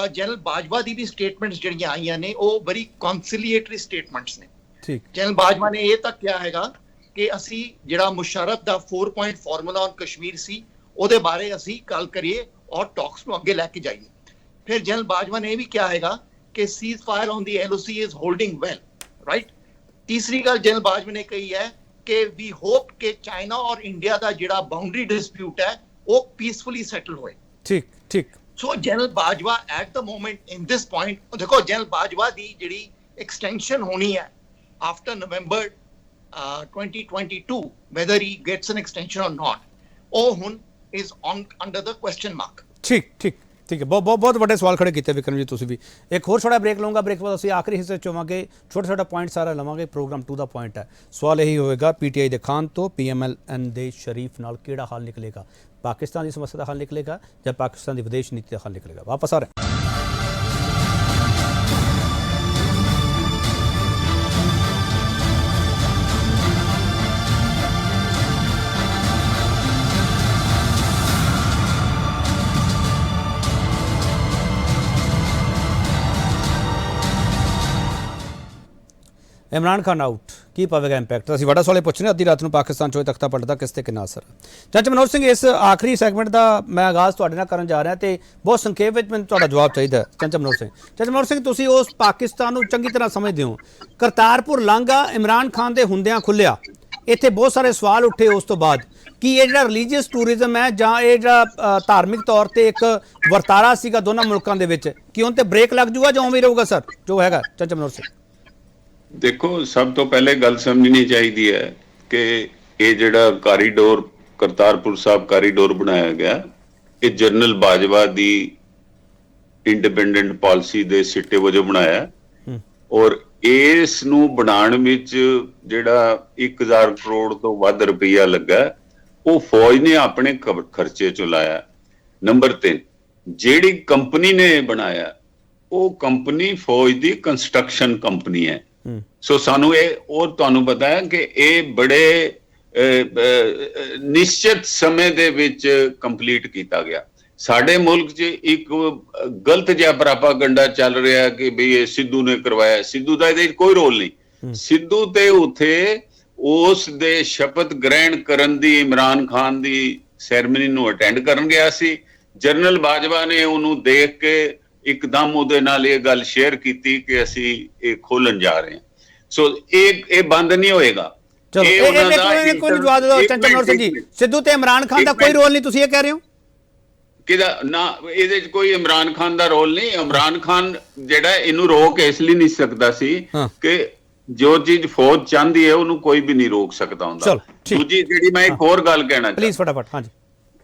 S3: General Bajwa ਦੀ ਵੀ statements ਜਿਹੜੀਆਂ ਆਈਆਂ ਨੇ ਉਹ ਬੜੀ ਕਨਸੀਲੀਏਟਰੀ ਸਟੇਟਮੈਂਟਸ ਨੇ. ਜਨਰਲ ਬਾਜਵਾ ਨੇ ਇਹ ਤੱਕ ਕਿਹਾ ਹੈਗਾ ਕਿ ਅਸੀਂ ਜਿਹੜਾ ਮੁਸ਼ਰਫ ਦਾ 4 ਪੁਆਇੰਟ ਫਾਰਮੂਲਾ ਔਨ ਕਸ਼ਮੀਰ ਸੀ ਉਹਦੇ ਬਾਰੇ ਅਸੀਂ ਗੱਲ ਕਰੀਏ ਔਰ ਟਾਕਸ ਨੂੰ ਅੱਗੇ ਲੈ ਕੇ ਜਾਈਏ. ਫਿਰ ਜਨਰਲ ਬਾਜਵਾ ਨੇ ਇਹ ਵੀ ਕਿਹਾ ਹੈਗਾ ਕਿ cease fire on the LOC is holding well, right. ਤੀਸਰੀ ਗੱਲ ਜਨਰਲ ਬਾਜਵਾ ਨੇ ਕਹੀ ਹੈ ਕਿ ਵੀ ਹੋਪ ਕਿ ਚਾਈਨਾ ਔਰ ਇੰਡੀਆ ਦਾ ਜਿਹੜਾ ਬਾਉਂਡਰੀ ਡਿਸਪਿਊਟ ਹੈ ਉਹ ਪੀਸਫੁਲੀ ਸੈਟਲ ਹੋਏ. ਠੀਕ. So general Bajwa at the moment in this point, ਦੇਖੋ ਜਨਰਲ ਬਾਜਵਾ ਦੀ ਜਿਹੜੀ ਐਕਸਟੈਂਸ਼ਨ ਹੋਣੀ ਹੈ after November 2022, whether he gets an extension or not, ਉਹ ਹੁਣ is on under the question mark. ਠੀਕ ਹੈ.
S1: ਬਹੁਤ ਵੱਡੇ ਸਵਾਲ ਖੜੇ ਕੀਤੇ ਵਿਕਰਮ ਜੀ ਤੁਸੀਂ ਵੀ. ਇੱਕ ਹੋਰ ਛੋਟਾ ਬ੍ਰੇਕ ਲਵਾਂਗਾ. ਬ੍ਰੇਕ ਬਾਅਦ ਅਸੀਂ ਆਖਰੀ ਹਿੱਸੇ 'ਚ ਹੋਵਾਂਗੇ. ਛੋਟਾ ਪੁਆਇੰਟ ਸਾਰਾ ਲਵਾਂਗੇ. ਪ੍ਰੋਗਰਾਮ 2 ਦਾ ਪੁਆਇੰਟ ਹੈ. ਸਵਾਲ ਇਹੀ ਹੋਵੇਗਾ, PTI ਦੇ ਖਾਨ ਤੋਂ PMLN ਦੇ ਸ਼ਰੀਫ ਨਾਲ ਕਿਹੜਾ ਹੱਲ ਨਿਕਲੇਗਾ? ਪਾਕਿਸਤਾਨ ਦੀ ਸਮੱਸਿਆ ਦਾ ਹੱਲ ਨਿਕਲੇਗਾ ਜਾਂ ਪਾਕਿਸਤਾਨ ਦੀ ਵਿਦੇਸ਼ ਨੀਤੀ ਦਾ ਹੱਲ ਨਿਕਲੇਗਾ? ਵਾਪਸ ਆ ਰਹੇ ਇਮਰਾਨ ਖਾਨ ਆਊਟ, ਕੀ ਪਵੇਗਾ ਇੰਪੈਕਟ? ਅਸੀਂ ਵੱਡਾ ਸਵਾਲ ਪੁੱਛ ਰਹੇ ਅੱਧੀ ਰਾਤ ਨੂੰ ਪਾਕਿਸਤਾਨ 'ਚੋਂ ਤਖਤਾ ਪਲਟਦਾ, ਕਿਸ ਤੇ ਕਿੰਨਾ ਅਸਰ? ਜੱਜ ਮਨੋਜ ਸਿੰਘ, ਇਸ ਆਖਰੀ ਸੈਗਮੈਂਟ ਦਾ ਮੈਂ ਆਗਾਜ਼ ਤੁਹਾਡੇ ਨਾਲ ਕਰਨ ਜਾ ਰਿਹਾ ਤੇ ਬਹੁਤ ਸੰਖੇਪ ਵਿੱਚ ਮੈਨੂੰ ਤੁਹਾਡਾ ਜਵਾਬ ਚਾਹੀਦਾ ਹੈ. ਜੱਜ ਮਨੋਜ ਸਿੰਘ, ਤੁਸੀਂ ਉਸ ਪਾਕਿਸਤਾਨ ਨੂੰ ਚੰਗੀ ਤਰ੍ਹਾਂ ਸਮਝਦੇ ਹੋ. ਕਰਤਾਰਪੁਰ ਲਾਂਘਾ ਇਮਰਾਨ ਖਾਨ ਦੇ ਹੁੰਦਿਆਂ ਖੁੱਲਿਆ, ਇੱਥੇ ਬਹੁਤ ਸਾਰੇ ਸਵਾਲ ਉੱਠੇ ਉਸ ਤੋਂ ਬਾਅਦ ਕਿ ਇਹ ਜਿਹੜਾ ਰਿਲੀਜੀਅਸ ਟੂਰਿਜ਼ਮ ਹੈ ਜਾਂ ਇਹ ਜਿਹੜਾ ਧਾਰਮਿਕ ਤੌਰ ਤੇ ਇੱਕ ਵਰਤਾਰਾ ਸੀਗਾ ਦੋਨਾਂ ਮੁਲਕਾਂ ਦੇ ਵਿੱਚ, ਕਿ ਉਹਨ ਤੇ ਬ੍ਰੇਕ ਲੱਗ ਜੂਗਾ ਜਾਂ ਉਵੇਂ ਰਹੂਗਾ ਸਰ ਜੋ ਹੈਗਾ? ਜੱਜ ਮਨੋਜ ਸਿੰਘ,
S5: ਦੇਖੋ, ਸਭ ਤੋਂ ਪਹਿਲੇ ਗੱਲ ਸਮਝਣੀ ਚਾਹੀਦੀ ਹੈ ਕਿ ਇਹ ਜਿਹੜਾ ਕਾਰੀਡੋਰ ਕਰਤਾਰਪੁਰ ਸਾਹਿਬ ਕਾਰੀਡੋਰ ਬਣਾਇਆ ਗਿਆ, ਇਹ ਜਨਰਲ ਬਾਜਵਾ ਦੀ ਇੰਡੀਪੈਂਡੈਂਟ ਪਾਲਿਸੀ ਦੇ ਸਿੱਟੇ ਵਜੋਂ ਬਣਾਇਆ. ਔਰ ਇਸ ਨੂੰ ਬਣਾਉਣ ਵਿੱਚ ਜਿਹੜਾ 1000 ਕਰੋੜ ਤੋਂ ਵੱਧ ਰੁਪਈਆ ਲੱਗਾ ਉਹ ਫੌਜ ਨੇ ਆਪਣੇ ਖਰਚੇ ਚੋਂ ਲਾਇਆ. ਨੰਬਰ 3, ਜਿਹੜੀ ਕੰਪਨੀ ਨੇ ਬਣਾਇਆ ਉਹ ਕੰਪਨੀ ਫੌਜ ਦੀ ਕੰਸਟਰਕਸ਼ਨ ਕੰਪਨੀ ਹੈ. ਸੋ ਸਾਨੂੰ ਇਹ ਉਹ ਤੁਹਾਨੂੰ ਪਤਾ ਹੈ ਕਿ ਇਹ ਬੜੇ ਨਿਸ਼ਚਿਤ ਸਮੇਂ ਦੇ ਵਿੱਚ ਕੰਪਲੀਟ ਕੀਤਾ ਗਿਆ. ਸਾਡੇ ਮੁਲਕ 'ਚ ਇੱਕ ਗਲਤ ਜਿਹਾ ਪ੍ਰਾਪਾਗੰਡਾ ਚੱਲ ਰਿਹਾ ਕਿ ਵੀ ਇਹ ਸਿੱਧੂ ਨੇ ਕਰਵਾਇਆ. ਸਿੱਧੂ ਦਾ ਇਹਦੇ 'ਚ ਕੋਈ ਰੋਲ ਨਹੀਂ. ਸਿੱਧੂ ਤੇ ਉੱਥੇ ਉਸ ਦੇ ਸ਼ਪਥ ਗ੍ਰਹਿਣ ਕਰਨ ਦੀ, ਇਮਰਾਨ ਖਾਨ ਦੀ ਸੈਰੇਮਨੀ ਨੂੰ ਅਟੈਂਡ ਕਰਨ ਗਿਆ ਸੀ. ਜਨਰਲ ਬਾਜਵਾ ਨੇ ਉਹਨੂੰ ਦੇਖ ਕੇ ਇੱਕਦਮ ਉਹਦੇ ਨਾਲ ਇਹ ਗੱਲ ਸ਼ੇਅਰ ਕੀਤੀ ਕਿ ਅਸੀਂ ਇਹ ਖੋਲਣ ਜਾ ਰਹੇ ਹਾਂ. ਸੋ ਇਹ ਬੰਦ ਨਹੀਂ ਹੋਏਗਾ.
S1: ਕੋਈ ਜਵਾਬ ਦਿਓ ਚੰਚਲ ਮਨੋਹਰ ਸਿੰਘ ਜੀ, ਸਿੱਧੂ ਤੇ ਇਮਰਾਨ ਖਾਨ ਦਾ ਕੋਈ ਰੋਲ ਨਹੀਂ, ਤੁਸੀਂ ਇਹ ਕਹਿ ਰਹੇ ਹੋ?
S5: ਕਿਹਦਾ ਨਾ, ਇਹਦੇ 'ਚ ਕੋਈ ਇਮਰਾਨ ਖਾਨ ਦਾ ਰੋਲ ਨਹੀਂ. ਇਮਰਾਨ ਖਾਨ ਜਿਹੜਾ ਇਹਨੂੰ ਰੋਕ ਇਸ ਲਈ ਨਹੀਂ ਸਕਦਾ ਸੀ ਕਿ ਜੋ ਚੀਜ਼ ਫੌਜ ਚਾਹੁੰਦੀ ਹੈ ਉਹਨੂੰ ਕੋਈ ਵੀ ਨਹੀਂ ਰੋਕ ਸਕਦਾ ਹੁੰਦਾ. ਦੂਜੀ ਜਿਹੜੀ ਮੈਂ ਇੱਕ ਹੋਰ ਗੱਲ ਕਹਿਣਾ
S1: ਪਲੀਜ਼ ਫਟਾਫਟ, ਹਾਂਜੀ,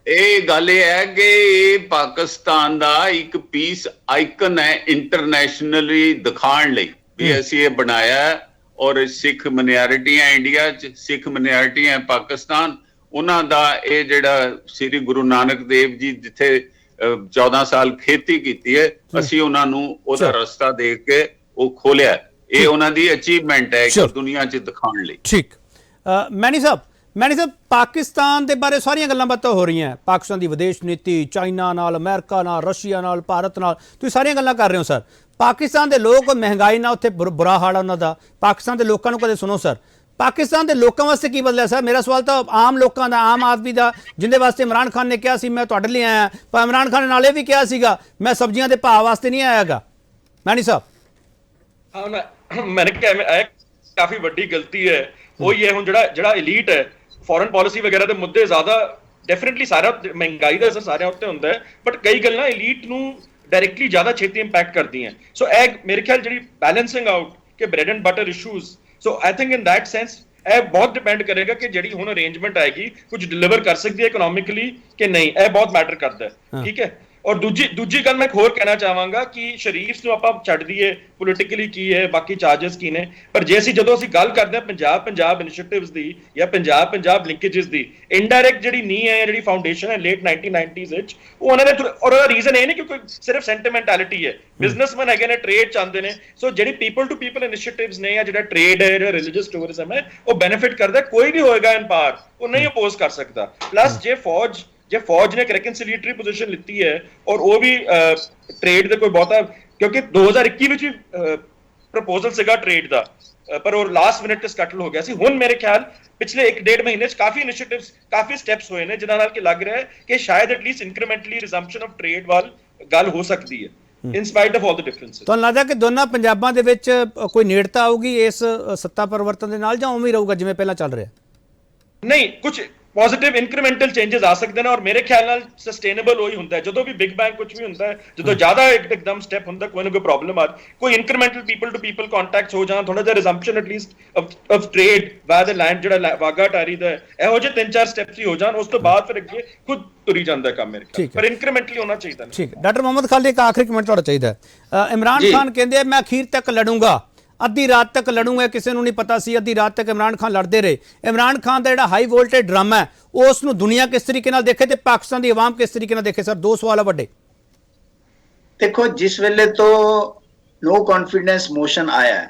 S5: ਇਹ ਗੱਲ ਇਹ ਹੈ ਕਿ ਇਹ ਪਾਕਿਸਤਾਨ ਦਾ ਇੱਕ ਪੀਸ ਆਈਕਨ ਹੈ ਇੰਟਰਨੈਸ਼ਨਲੀ ਦਿਖਾਉਣ ਲਈ ਵੀ ਅਸੀਂ ਇਹ ਬਣਾਇਆ. ਔਰ ਸਿੱਖ ਮਿਨੋਰਿਟੀਆਂ ਇੰਡੀਆ 'ਚ, ਸਿੱਖ ਮਿਨੋਰਿਟੀਆਂ ਪਾਕਿਸਤਾਨ, ਉਹਨਾਂ ਦਾ ਇਹ ਜਿਹੜਾ ਸ੍ਰੀ ਗੁਰੂ ਨਾਨਕ ਦੇਵ ਜੀ ਜਿੱਥੇ 14 ਸਾਲ ਖੇਤੀ ਕੀਤੀ ਹੈ, ਅਸੀਂ ਉਹਨਾਂ ਨੂੰ ਉਹਦਾ ਰਸਤਾ ਦੇ ਕੇ ਉਹ ਖੋਲਿਆ. ਇਹ ਉਹਨਾਂ ਦੀ ਅਚੀਵਮੈਂਟ ਹੈ ਦੁਨੀਆ 'ਚ ਦਿਖਾਉਣ ਲਈ.
S1: ਠੀਕ, ਮੈਨੀ ਸਾਹਿਬ, ਮੈਨੀ ਸਾਹਿਬ, ਪਾਕਿਸਤਾਨ ਦੇ ਬਾਰੇ ਸਾਰੀਆਂ ਗੱਲਾਂ ਬਾਤਾਂ ਹੋ ਰਹੀਆਂ, ਪਾਕਿਸਤਾਨ ਦੀ ਵਿਦੇਸ਼ ਨੀਤੀ, ਚਾਈਨਾ ਨਾਲ, ਅਮਰੀਕਾ ਨਾਲ, ਰਸ਼ੀਆ ਨਾਲ, ਭਾਰਤ ਨਾਲ, ਤੁਸੀਂ ਸਾਰੀਆਂ ਗੱਲਾਂ ਕਰ ਰਹੇ ਹੋ ਸਰ। ਪਾਕਿਸਤਾਨ ਦੇ ਲੋਕ ਮਹਿੰਗਾਈ ਨਾਲ ਉੱਥੇ ਬੁਰਾ ਹਾਲ ਆ ਉਹਨਾਂ ਦਾ। ਪਾਕਿਸਤਾਨ ਦੇ ਲੋਕਾਂ ਨੂੰ ਕਦੇ ਸੁਣੋ ਸਰ, ਪਾਕਿਸਤਾਨ ਦੇ ਲੋਕਾਂ ਵਾਸਤੇ ਕੀ ਬਦਲਿਆ ਸਰ? ਮੇਰਾ ਸਵਾਲ ਤਾਂ ਆਮ ਲੋਕਾਂ ਦਾ, ਆਮ ਆਦਮੀ ਦਾ, ਜਿਹਦੇ ਵਾਸਤੇ ਇਮਰਾਨ ਖਾਨ ਨੇ ਕਿਹਾ ਸੀ ਮੈਂ ਤੁਹਾਡੇ ਲਈ ਆਇਆ, ਪਰ ਇਮਰਾਨ ਖਾਨ ਨੇ ਨਾਲੇ ਵੀ ਕਿਹਾ ਸੀਗਾ ਮੈਂ ਸਬਜ਼ੀਆਂ ਦੇ ਭਾਅ ਵਾਸਤੇ ਨਹੀਂ ਆਇਆਗਾ। ਮੈਨੀ ਸਾਹਿਬ,
S2: ਹਾਂ ਮੈंने ਕਿਹਾ ਇਹ ਕਾਫੀ ਵੱਡੀ ਗਲਤੀ ਹੈ। ਉਹ ਹੀ ਹੈ ਹੁਣ ਜਿਹੜਾ ਐਲੀਟ ਹੈ, ਫੋਰਨ ਪਾਲਿਸੀ ਵਗੈਰਾ ਦੇ ਮੁੱਦੇ ਜ਼ਿਆਦਾ ਡੈਫੀਨਿਟਲੀ ਸਾਰਾ ਮਹਿੰਗਾਈ ਦਾ ਅਸਰ ਸਾਰਿਆਂ ਉੱਤੇ ਹੁੰਦਾ ਹੈ, ਬਟ ਕਈ ਗੱਲਾਂ ਐਲੀਟ ਨੂੰ ਡਾਇਰੈਕਟਲੀ ਜ਼ਿਆਦਾ ਛੇਤੀ ਇੰਪੈਕਟ ਕਰਦੀਆਂ। ਸੋ ਇਹ ਮੇਰੇ ਖਿਆਲ ਜਿਹੜੀ ਬੈਲੈਂਸਿੰਗ ਆਊਟ ਕਿ bread and butter issues, so I think in that sense ਇਹ ਬਹੁਤ ਡਿਪੈਂਡ ਕਰੇਗਾ ਕਿ ਜਿਹੜੀ ਹੁਣ ਅਰੇਂਜਮੈਂਟ ਆਏਗੀ ਕੁਝ ਡਿਲੀਵਰ ਕਰ ਸਕਦੀ ਹੈ ਇਕਨੋਮਿਕਲੀ ਕਿ ਨਹੀਂ। ਇਹ ਬਹੁਤ ਮੈਟਰ ਕਰਦਾ ਹੈ, ਠੀਕ ਹੈ। ਔਰ ਦੂਜੀ ਗੱਲ ਮੈਂ ਇੱਕ ਹੋਰ ਕਹਿਣਾ ਚਾਹਾਂਗਾ ਕਿ ਸ਼ਰੀਫਸ ਨੂੰ ਆਪਾਂ ਛੱਡ ਦਈਏ, ਪੋਲੀਟੀਕਲੀ ਕੀ ਹੈ, ਬਾਕੀ ਚਾਰजेस ਕੀ ਨੇ, ਪਰ ਜੇ ਜਦੋਂ ਅਸੀਂ ਗੱਲ ਕਰਦੇ ਹਾਂ ਪੰਜਾਬ ਇਨੀਸ਼ੀਏਟਿਵਸ ਦੀ ਜਾਂ ਪੰਜਾਬ ਲਿੰਕੇजेस ਦੀ, ਇਨਡਾਇਰੈਕਟ ਜਿਹੜੀ ਨੀਂਹ ਹੈ, ਜਿਹੜੀ ਫਾਊਂਡੇਸ਼ਨ ਹੈ ਲੇਟ 1990s ਵਿੱਚ, ਉਹ ਉਹਨਾਂ ਨੇ, ਔਰ ਉਹਦਾ ਰੀਜ਼ਨ ਇਹ ਨਹੀਂ ਕਿ ਕੋਈ ਸਿਰਫ ਸੈਂਟੀਮੈਂਟੈਲਿਟੀ ਹੈ, ਬਿਜ਼ਨਸਮੈਨ ਹੈਗੇ ਨੇ, ਟ੍ਰੇਡ ਚਾਹੁੰਦੇ ਨੇ। ਸੋ ਜਿਹੜੀ ਪੀਪਲ ਟੂ ਪੀਪਲ ਇਨੀਸ਼ੀਏਟਿਵਸ ਨੇ ਜਾਂ ਜਿਹੜਾ ਟ੍ਰੇਡ ਹੈ, ਜਿਹੜਾ ਰਿਲੀਜੀਅਸ ਟੂਰਿਜ਼ਮ ਹੈ, ਉਹ ਬੈਨੀਫਿਟ ਕਰਦਾ। ਕੋਈ ਵੀ ਹੋਏਗਾ ਇਨ ਪਾਵਰ ਉਹ ਨਹੀਂ ਅਪੋਜ਼ ਕਰ ਸਕਦਾ। ਪਲੱਸ ਜੇ ਫੌਜ ਨੇ ਇੱਕ ਰੈਕਨਸਿਲੀਏਟਰੀ ਪੋਜੀਸ਼ਨ ਲਿੱਤੀ ਹੈ ਔਰ ਉਹ ਵੀ ਟ੍ਰੇਡ ਦੇ ਕੋਈ ਬਹੁਤਾ, ਕਿਉਂਕਿ 2021 ਵਿੱਚ ਵੀ ਪ੍ਰਪੋਜ਼ਲ ਸੀਗਾ ਟ੍ਰੇਡ ਦਾ, ਪਰ ਉਹ ਲਾਸਟ ਮਿੰਟ ਤੇ ਸਕਟਲ ਹੋ ਗਿਆ ਸੀ। ਹੁਣ ਮੇਰੇ ਖਿਆਲ ਪਿਛਲੇ 1.5 ਮਹੀਨੇ ਚ ਕਾਫੀ ਇਨੀਸ਼ੀਏਟਿਵਸ, ਕਾਫੀ ਸਟੈਪਸ ਹੋਏ ਨੇ ਜਿਨ੍ਹਾਂ ਨਾਲ ਕਿ ਲੱਗ ਰਿਹਾ ਹੈ ਕਿ ਸ਼ਾਇਦ ਐਟਲੀਸਟ ਇਨਕਰੀਮੈਂਟਲੀ ਰਿਜ਼ੰਪਸ਼ਨ ਆਫ ਟ੍ਰੇਡ ਵੱਲ ਗੱਲ ਹੋ ਸਕਦੀ ਹੈ ਇਨ ਸਪਾਈਟ ਆਫ ਆਲ ਦ ਡਿਫਰੈਂਸਸ। ਤੁਹਾਨੂੰ ਲੱਗਦਾ ਕਿ ਦੋਨਾਂ ਪੰਜਾਬਾਂ ਦੇ ਵਿੱਚ ਕੋਈ ਨੇੜਤਾ ਆਊਗੀ ਇਸ ਸੱਤਾ ਪਰਿਵਰਤਨ ਦੇ ਨਾਲ, ਜਾਂ ਉਵੇਂ ਹੀ ਰਹੂਗਾ ਜਿਵੇਂ ਪਹਿਲਾਂ ਚੱਲ ਰਿਹਾ? ਨਹੀਂ, ਕੁਝ ਪੋਜ਼ਿਟਿਵ ਇਨਕਰੀਮੈਂਟਲ ਚੇਂਜਸ ਆ ਸਕਦੇ ਨੇ, ਔਰ ਮੇਰੇ ਖਿਆਲ ਨਾਲ ਸਸਟੇਨੇਬਲ ਉਹੀ ਹੁੰਦਾ ਹੈ। ਜਦੋਂ ਵੀ ਬਿਗ ਬੈਂਗ ਕੁਝ ਵੀ ਹੁੰਦਾ ਹੈ, ਜਦੋਂ ਜ਼ਿਆਦਾ ਇੱਕਦਮ ਸਟੈਪ ਹੁੰਦਾ, ਕੋਈ ਨਾ ਕੋਈ ਪ੍ਰੋਬਲਮ ਆ, ਕੋਈ incremental people to people contacts ਹੋ ਜਾਣ, ਥੋੜਾ ਜਿਹਾ resumption at least of trade by the land, ਜਿਹੜਾ ਵਾਗਾ ਟਾਰੀ ਦਾ, ਇਹੋ ਜਿਹੇ 3-4 ਸਟੈਪਸ ਹੀ ਹੋ ਜਾਣ, ਉਸ ਤੋਂ ਬਾਅਦ ਫਿਰ ਅੱਗੇ ਖੁਦ ਤੁਰੀ ਜਾਂਦਾ ਕੰਮ ਮੇਰੇ ਖਿਆਲ, ਪਰ ਇਨਕਰੀਮੈਂਟਲੀ ਹੋਣਾ ਚਾਹੀਦਾ।
S1: ਠੀਕ। ਡਾਕਟਰ ਮੁਹੰਮਦ ਖਾਲਿਦ, ਇੱਕ ਆਖਰੀ ਕਮੈਂਟ ਤੁਹਾਡਾ ਚਾਹੀਦਾ। ਇਮਰਾਨ ਖਾਨ ਕਹਿੰਦੇ ਮੈਂ ਅਖੀਰ ਤੱਕ ਲੜੂੰਗਾ, ਅੱਧੀ ਰਾਤ ਤੱਕ ਲੜੂੰਗਾ, ਕਿਸੇ ਨੂੰ ਨਹੀਂ ਪਤਾ ਸੀ ਅੱਧੀ ਰਾਤ ਤੱਕ ਇਮਰਾਨ ਖਾਨ ਲੜਦੇ ਰਹੇ। ਇਮਰਾਨ ਖਾਨ ਦਾ ਜਿਹੜਾ ਹਾਈ ਵੋਲਟੇਜ ਡਰਾਮਾ ਹੈ, ਉਸ ਨੂੰ ਦੁਨੀਆ ਕਿਸ ਤਰੀਕੇ ਨਾਲ ਦੇਖੇ ਤੇ ਪਾਕਿਸਤਾਨ ਦੀ ਆਵਾਮ ਕਿਸ ਤਰੀਕੇ ਨਾਲ ਦੇਖੇ? ਸਰ, ਦੋ ਸਵਾਲ ਆ ਵੱਡੇ।
S4: ਦੇਖੋ, ਜਿਸ ਵੇਲੇ ਤੋਂ ਨੋ ਕੌਨਫੀਡੈਂਸ ਮੋਸ਼ਨ ਆਇਆ,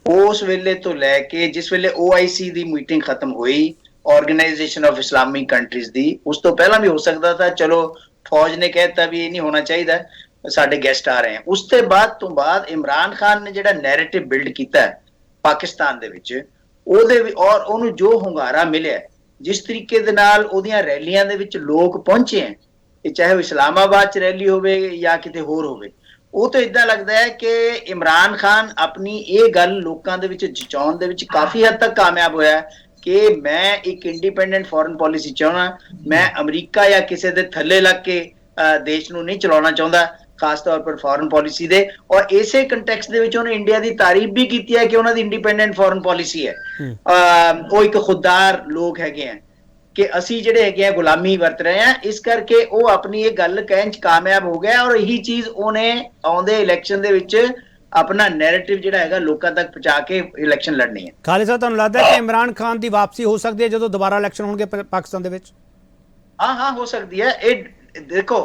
S4: ਉਸ ਵੇਲੇ ਤੋਂ ਲੈ ਕੇ ਜਿਸ ਵੇਲੇ OIC ਦੀ ਮੀਟਿੰਗ ਖਤਮ ਹੋਈ, ਆਰਗੇਨਾਈਜੇਸ਼ਨ ਆਫ ਇਸਲਾਮਿਕ ਕੰਟਰੀਜ਼ ਦੀ, ਉਸ ਤੋਂ ਪਹਿਲਾਂ ਵੀ ਹੋ ਸਕਦਾ था, ਚਲੋ ਫੌਜ ਨੇ ਕਹਿਤਾ ਵੀ ਇਹ ਨਹੀਂ ਹੋਣਾ ਚਾਹੀਦਾ, ਸਾਡੇ ਗੈਸਟ ਆ ਰਹੇ ਹਨ। ਉਸ ਤੋਂ ਬਾਅਦ ਇਮਰਾਨ ਖਾਨ ਨੇ ਜਿਹੜਾ ਨੈਰੇਟਿਵ ਬਿਲਡ ਕੀਤਾ ਹੈ ਪਾਕਿਸਤਾਨ ਦੇ ਵਿੱਚ, ਉਹਦੇ ਔਰ ਉਹਨੂੰ ਜੋ ਹੁੰਗਾਰਾ ਮਿਲਿਆ, ਜਿਸ ਤਰੀਕੇ ਦੇ ਨਾਲ ਉਹਦੀਆਂ ਰੈਲੀਆਂ ਦੇ ਵਿੱਚ ਲੋਕ ਪਹੁੰਚੇ ਹੈ, ਇਹ ਚਾਹੇ ਉਹ ਇਸਲਾਮਾਬਾਦ 'ਚ ਰੈਲੀ ਹੋਵੇ ਜਾਂ ਕਿਤੇ ਹੋਰ ਹੋਵੇ, ਉਹ ਤਾਂ ਇਦਾਂ ਲੱਗਦਾ ਹੈ ਕਿ ਇਮਰਾਨ ਖਾਨ ਆਪਣੀ ਇਹ ਗੱਲ ਲੋਕਾਂ ਦੇ ਵਿੱਚ ਜਚਾਉਣ ਦੇ ਵਿੱਚ ਕਾਫੀ ਹੱਦ ਤੱਕ ਕਾਮਯਾਬ ਹੋਇਆ ਕਿ ਮੈਂ ਇੱਕ ਇੰਡੀਪੈਂਡੈਂਟ ਫੋਰਨ ਪਾਲਿਸੀ ਚਾਹੁੰਦਾ, ਮੈਂ ਅਮਰੀਕਾ ਜਾਂ ਕਿਸੇ ਦੇ ਥੱਲੇ ਲੱਗ ਕੇ ਦੇਸ਼ ਨੂੰ ਨਹੀਂ ਚਲਾਉਣਾ ਚਾਹੁੰਦਾ, ਖਾਸ ਤੌਰ ਪਰ ਫੋਰਨ ਪਾਲਿਸੀ ਦੇ। ਔਰ ਇਸੇ ਕੰਟੈਕਸਟ ਦੇ ਵਿੱਚ ਉਹਨੇ ਇੰਡੀਆ ਦੀ ਤਾਰੀਫ ਵੀ ਕੀਤੀ ਹੈ ਕਿ ਉਹਨਾਂ ਦੀ ਇੰਡੀਪੈਂਡੈਂਟ ਫੋਰਨ ਪਾਲਿਸੀ ਹੈ। ਉਹ ਇੱਕ ਖੁਦਦਾਰ ਲੋਕ ਹੈਗੇ ਆ ਕਿ ਅਸੀਂ ਜਿਹੜੇ ਹੈਗੇ ਆ ਗੁਲਾਮੀ ਵਰਤ ਰਹੇ ਆ, ਇਸ ਕਰਕੇ ਉਹ ਆਪਣੀ ਇਹ ਗੱਲ ਕਹਿਣ 'ਚ ਕਾਮਯਾਬ ਹੋ ਗਿਆ। ਔਰ ਇਹੀ ਚੀਜ਼ ਉਹਨੇ ਆਉਂਦੇ ਇਲੈਕਸ਼ਨ ਦੇ ਵਿੱਚ ਆਪਣਾ ਨੈਰੇਟਿਵ ਜਿਹੜਾ ਹੈਗਾ ਲੋਕਾਂ ਤੱਕ ਪਹੁੰਚਾ ਕੇ ਇਲੈਕਸ਼ਨ ਲੜਨੀ ਹੈ।
S1: ਖਾਲਿਦ ਸਾਹਿਬ, ਤੁਹਾਨੂੰ ਲੱਗਦਾ ਹੈ ਕਿ ਇਮਰਾਨ ਖਾਨ ਦੀ ਵਾਪਸੀ ਹੋ ਸਕਦੀ ਹੈ ਜਦੋਂ ਦੁਬਾਰਾ ਇਲੈਕਸ਼ਨ ਹੋਣਗੇ ਪਾਕਿਸਤਾਨ ਦੇ ਵਿੱਚ? ਹਾਂ,
S4: ਹੋ ਸਕਦੀ ਹੈ। ਇਹ ਦੇਖੋ,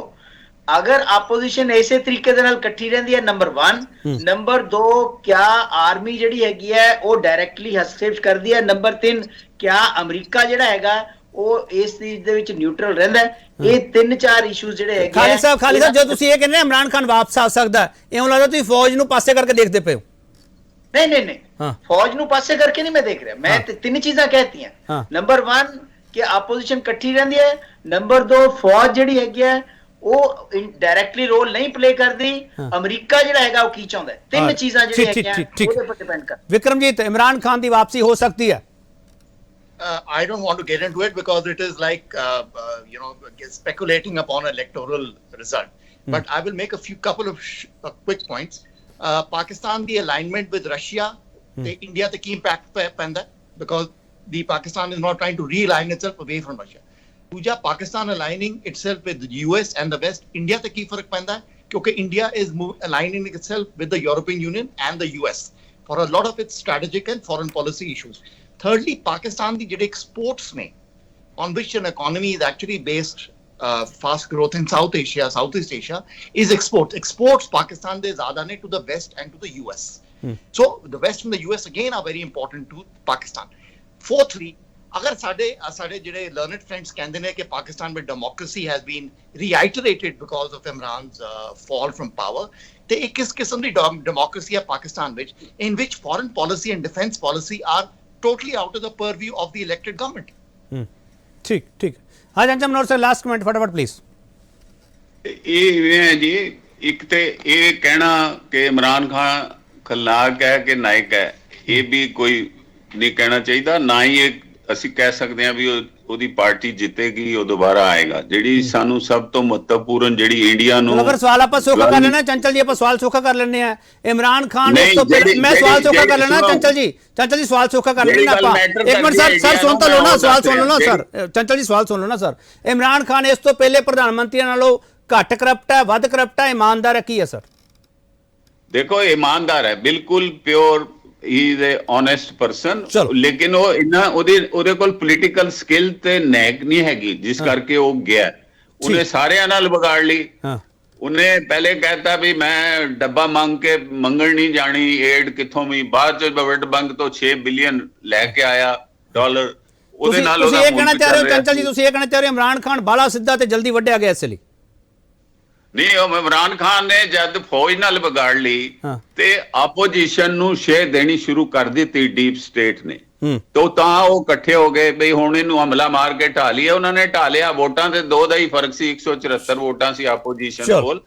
S4: अगर ਆਪੋਜੀਸ਼ਨ ਇਸੇ ਤਰੀਕੇ ਦੇ ਨਾਲ ਇਕੱਠੀ ਰਹਿੰਦੀ ਹੈ, ਨੰਬਰ 1, ਨੰਬਰ 2, ਕਿਆ ਆਰਮੀ ਜਿਹੜੀ ਹੈਗੀ ਹੈ ਉਹ ਡਾਇਰੈਕਟਲੀ ਹਸਤक्षेप ਕਰਦੀ ਹੈ, ਨੰਬਰ 3, ਕਿਆ ਅਮਰੀਕਾ ਜਿਹੜਾ ਹੈਗਾ ਉਹ ਇਸ ਚੀਜ਼ ਦੇ ਵਿੱਚ ਨਿਊਟਰਲ ਰਹਿੰਦਾ ਹੈ। ਇਹ 3-4 ਇਸ਼ੂਜ਼ ਜਿਹੜੇ ਹੈਗੇ। ਖਾਲਿਦ ਸਾਹਿਬ,
S1: ਜੋ ਤੁਸੀਂ ਇਹ ਕਹਿੰਦੇ ਇਮਰਾਨ ਖਾਨ ਵਾਪਸ ਆ ਸਕਦਾ, ਇਉਂ ਲੱਗਦਾ ਤੁਸੀਂ ਫੌਜ ਨੂੰ ਪਾਸੇ ਕਰਕੇ ਦੇਖਦੇ ਪਏ ਹੋ?
S4: ਨਹੀਂ, ਫੌਜ ਨੂੰ ਪਾਸੇ ਕਰਕੇ ਨਹੀਂ ਮੈਂ ਦੇਖ ਰਿਹਾ। ਮੈਂ 3 ਚੀਜ਼ਾਂ ਕਹਿਤੀਆਂ। ਨੰਬਰ 1 ਕਿ ਆਪੋਜੀਸ਼ਨ ਇਕੱਠੀ ਰਹਿੰਦੀ ਹੈ, ਨੰਬਰ 2 ਫੌਜ ਜਿਹੜੀ ਹੈਗੀ ਹੈ ਉਹ ਡਾਇਰੈਕਟਲੀ ਰੋਲ ਨਹੀਂ ਪਲੇ ਕਰਦੀ, ਅਮਰੀਕਾ ਜਿਹੜਾ ਹੈਗਾ ਉਹ ਕੀ ਚਾਹੁੰਦਾ। 3 ਚੀਜ਼ਾਂ ਜਿਹੜੀਆਂ ਹੈਗੀਆਂ ਉਹਦੇ ਉੱਪਰ ਡਿਪੈਂਡ ਕਰ।
S1: ਵਿਕਰਮਜੀਤ, ਇਮਰਾਨ ਖਾਨ ਦੀ ਵਾਪਸੀ ਹੋ ਸਕਦੀ ਹੈ?
S3: I don't want to get into it because it is like speculating upon an electoral result. But I will make a couple of quick points. Pakistan the alignment with Russia, the India the key impact panda because the Pakistan is not trying to realign itself away from Russia. दूजा, Pakistan aligning itself with the US and the West, India ਤੇ ਕੀ ਫਰਕ ਪੈਂਦਾ ਕਿਉਂਕਿ India is aligning itself with the European Union and the US for a lot of its strategic and foreign policy issues. Thirdly, Pakistan ਦੀ ਜਿਹੜੇ exports ਨੇ on which an economy is actually based fast growth in Southeast Asia is exports Pakistan ਦੇ ਜ਼ਿਆਦਾ ਨੇ to the West and to the US. So the West and the US again are very important to Pakistan. Fourthly, ਅਗਰ ਸਾਡੇ ਜਿਹੜੇ learned friends ਕਹਿੰਦੇ ਨੇ ਕਿ ਪਾਕਿਸਤਾਨ ਵਿੱਚ democracy has been reiterated because of Imran's fall from power, ਤੇ ਇਹ ਕਿਸ ਕਿਸਮ ਦੀ ਡੈਮੋਕ੍ਰੇਸੀ ਹੈ ਪਾਕਿਸਤਾਨ ਵਿੱਚ, in which foreign policy and defence policy are totally out of the purview of the elected government.
S1: ठीक ठीक। हाँ Chanchal Manohar sir, last comment फटाफट प्लीज।
S5: ਇਹ ਇਵੇਂ ਹੈ ਜੀ, ਇੱਕ ਤੇ ਇਹ ਕਹਿਣਾ ਕਿ ਇਮਰਾਨ ਖਾਨ ਖਲਨਾਇਕ ਹੈ ਕਿ ਨਾਇਕ ਹੈ, ਇਹ ਵੀ ਕੋਈ ਨਹੀਂ ਕਹਿਣਾ ਚਾਹੀਦਾ। ਨਾ ਹੀ ਇਹ ਅਸੀਂ ਕਹਿ ਸਕਦੇ ਹਾਂ ਵੀ ਉਹਦੀ ਪਾਰਟੀ ਜਿੱਤੇਗੀ, ਉਹ ਦੁਬਾਰਾ ਆਏਗਾ। ਜਿਹੜੀ ਸਾਨੂੰ ਸਭ ਤੋਂ ਮਹੱਤਵਪੂਰਨ ਜਿਹੜੀ ਇੰਡੀਆ ਨੂੰ
S1: अगर सवाल आप सौखा कर लेना चंचल जी, आप सवाल सौखा कर लेने हैं। इमरान खान
S5: नहीं,
S1: तो मैं सवाल सौखा कर लेना
S5: सुनो।
S1: चंचल जी सवाल सौखा कर लेना आप। एक मिनट सर सुन तो लो ना, सवाल सुन लो ना सर, चंचल जी सवाल सुन लो ना सर। इमरान खान इस तो पहले प्रधानमंत्री नालों घट करप्ट है, वध करप्ट है, ईमानदार है, की है सर?
S5: देखो ईमानदार है, बिल्कुल pure, he is a honest person, ਲੇਕਿਨ ਉਹ ਇੰਨਾ ਉਹਦੇ ਕੋਲ ਪੋਲੀਟੀਕਲ ਸਕਿੱਲ ਤੇ ਨੈਕ ਨਹੀਂ ਹੈਗੀ, ਜਿਸ ਕਰਕੇ ਉਹ ਗਿਆ। ਉਹਨੇ ਸਾਰਿਆਂ ਨਾਲ ਵਿਗਾੜ ਲਈ। ਉਹਨੇ ਪਹਿਲੇ ਕਹਿਤਾ ਵੀ ਮੈਂ ਡੱਬਾ ਮੰਗ ਕੇ ਮੰਗਣ ਨਹੀਂ ਜਾਣੀ ਏਡ ਕਿੱਥੋਂ ਵੀ, ਬਾਅਦ ਚ ਵਰਲਡ ਬੈਂਕ ਤੋਂ 6 ਬਿਲੀਅਨ ਲੈ ਕੇ ਆਇਆ ਡਾਲਰ। ਉਹਦੇ ਨਾਲ
S1: ਤੁਸੀਂ ਇਹ ਕਹਿਣਾ ਚਾਹ ਰਹੇ ਹੋ ਚੰਚਲ ਜੀ, ਤੁਸੀਂ ਇਹ ਕਹਿਣਾ ਚਾਹ ਰਹੇ ਹੋ ਇਮਰਾਨ ਖਾਨ ਬਾਲਾ ਸਿੱਧਾ ਤੇ ਜਲਦੀ ਵੱਢਿਆ ਗਿਆ ਇਸ ਲਈ?
S5: ਨਹੀਂ, ਉਹ ਇਮਰਾਨ ਖਾਨ ਨੇ ਜਦ ਫੌਜ ਨਾਲ ਵਿਗਾੜ ਲਈ ਤੇ ਆਪੋਜੀਸ਼ਨ ਨੂੰ ਸ਼ੇਅ ਦੇਣੀ ਸ਼ੁਰੂ ਕਰ ਦਿੱਤੀ ਡੀਪ ਸਟੇਟ ਨੇ, ਤਾਂ ਉਹ ਇਕੱਠੇ ਹੋ ਗਏ ਬਈ ਹੁਣ ਇਹਨੂੰ ਹਮਲਾ ਮਾਰ ਕੇ ਢਾ ਲਈਏ। ਉਹਨਾਂ ਨੇ ਢਾ ਲਿਆ। ਵੋਟਾਂ ਤੇ 2 ਦਾ ਹੀ ਫਰਕ ਸੀ, 174 ਵੋਟਾਂ ਸੀ ਆਪੋਜੀਸ਼ਨ ਕੋਲ।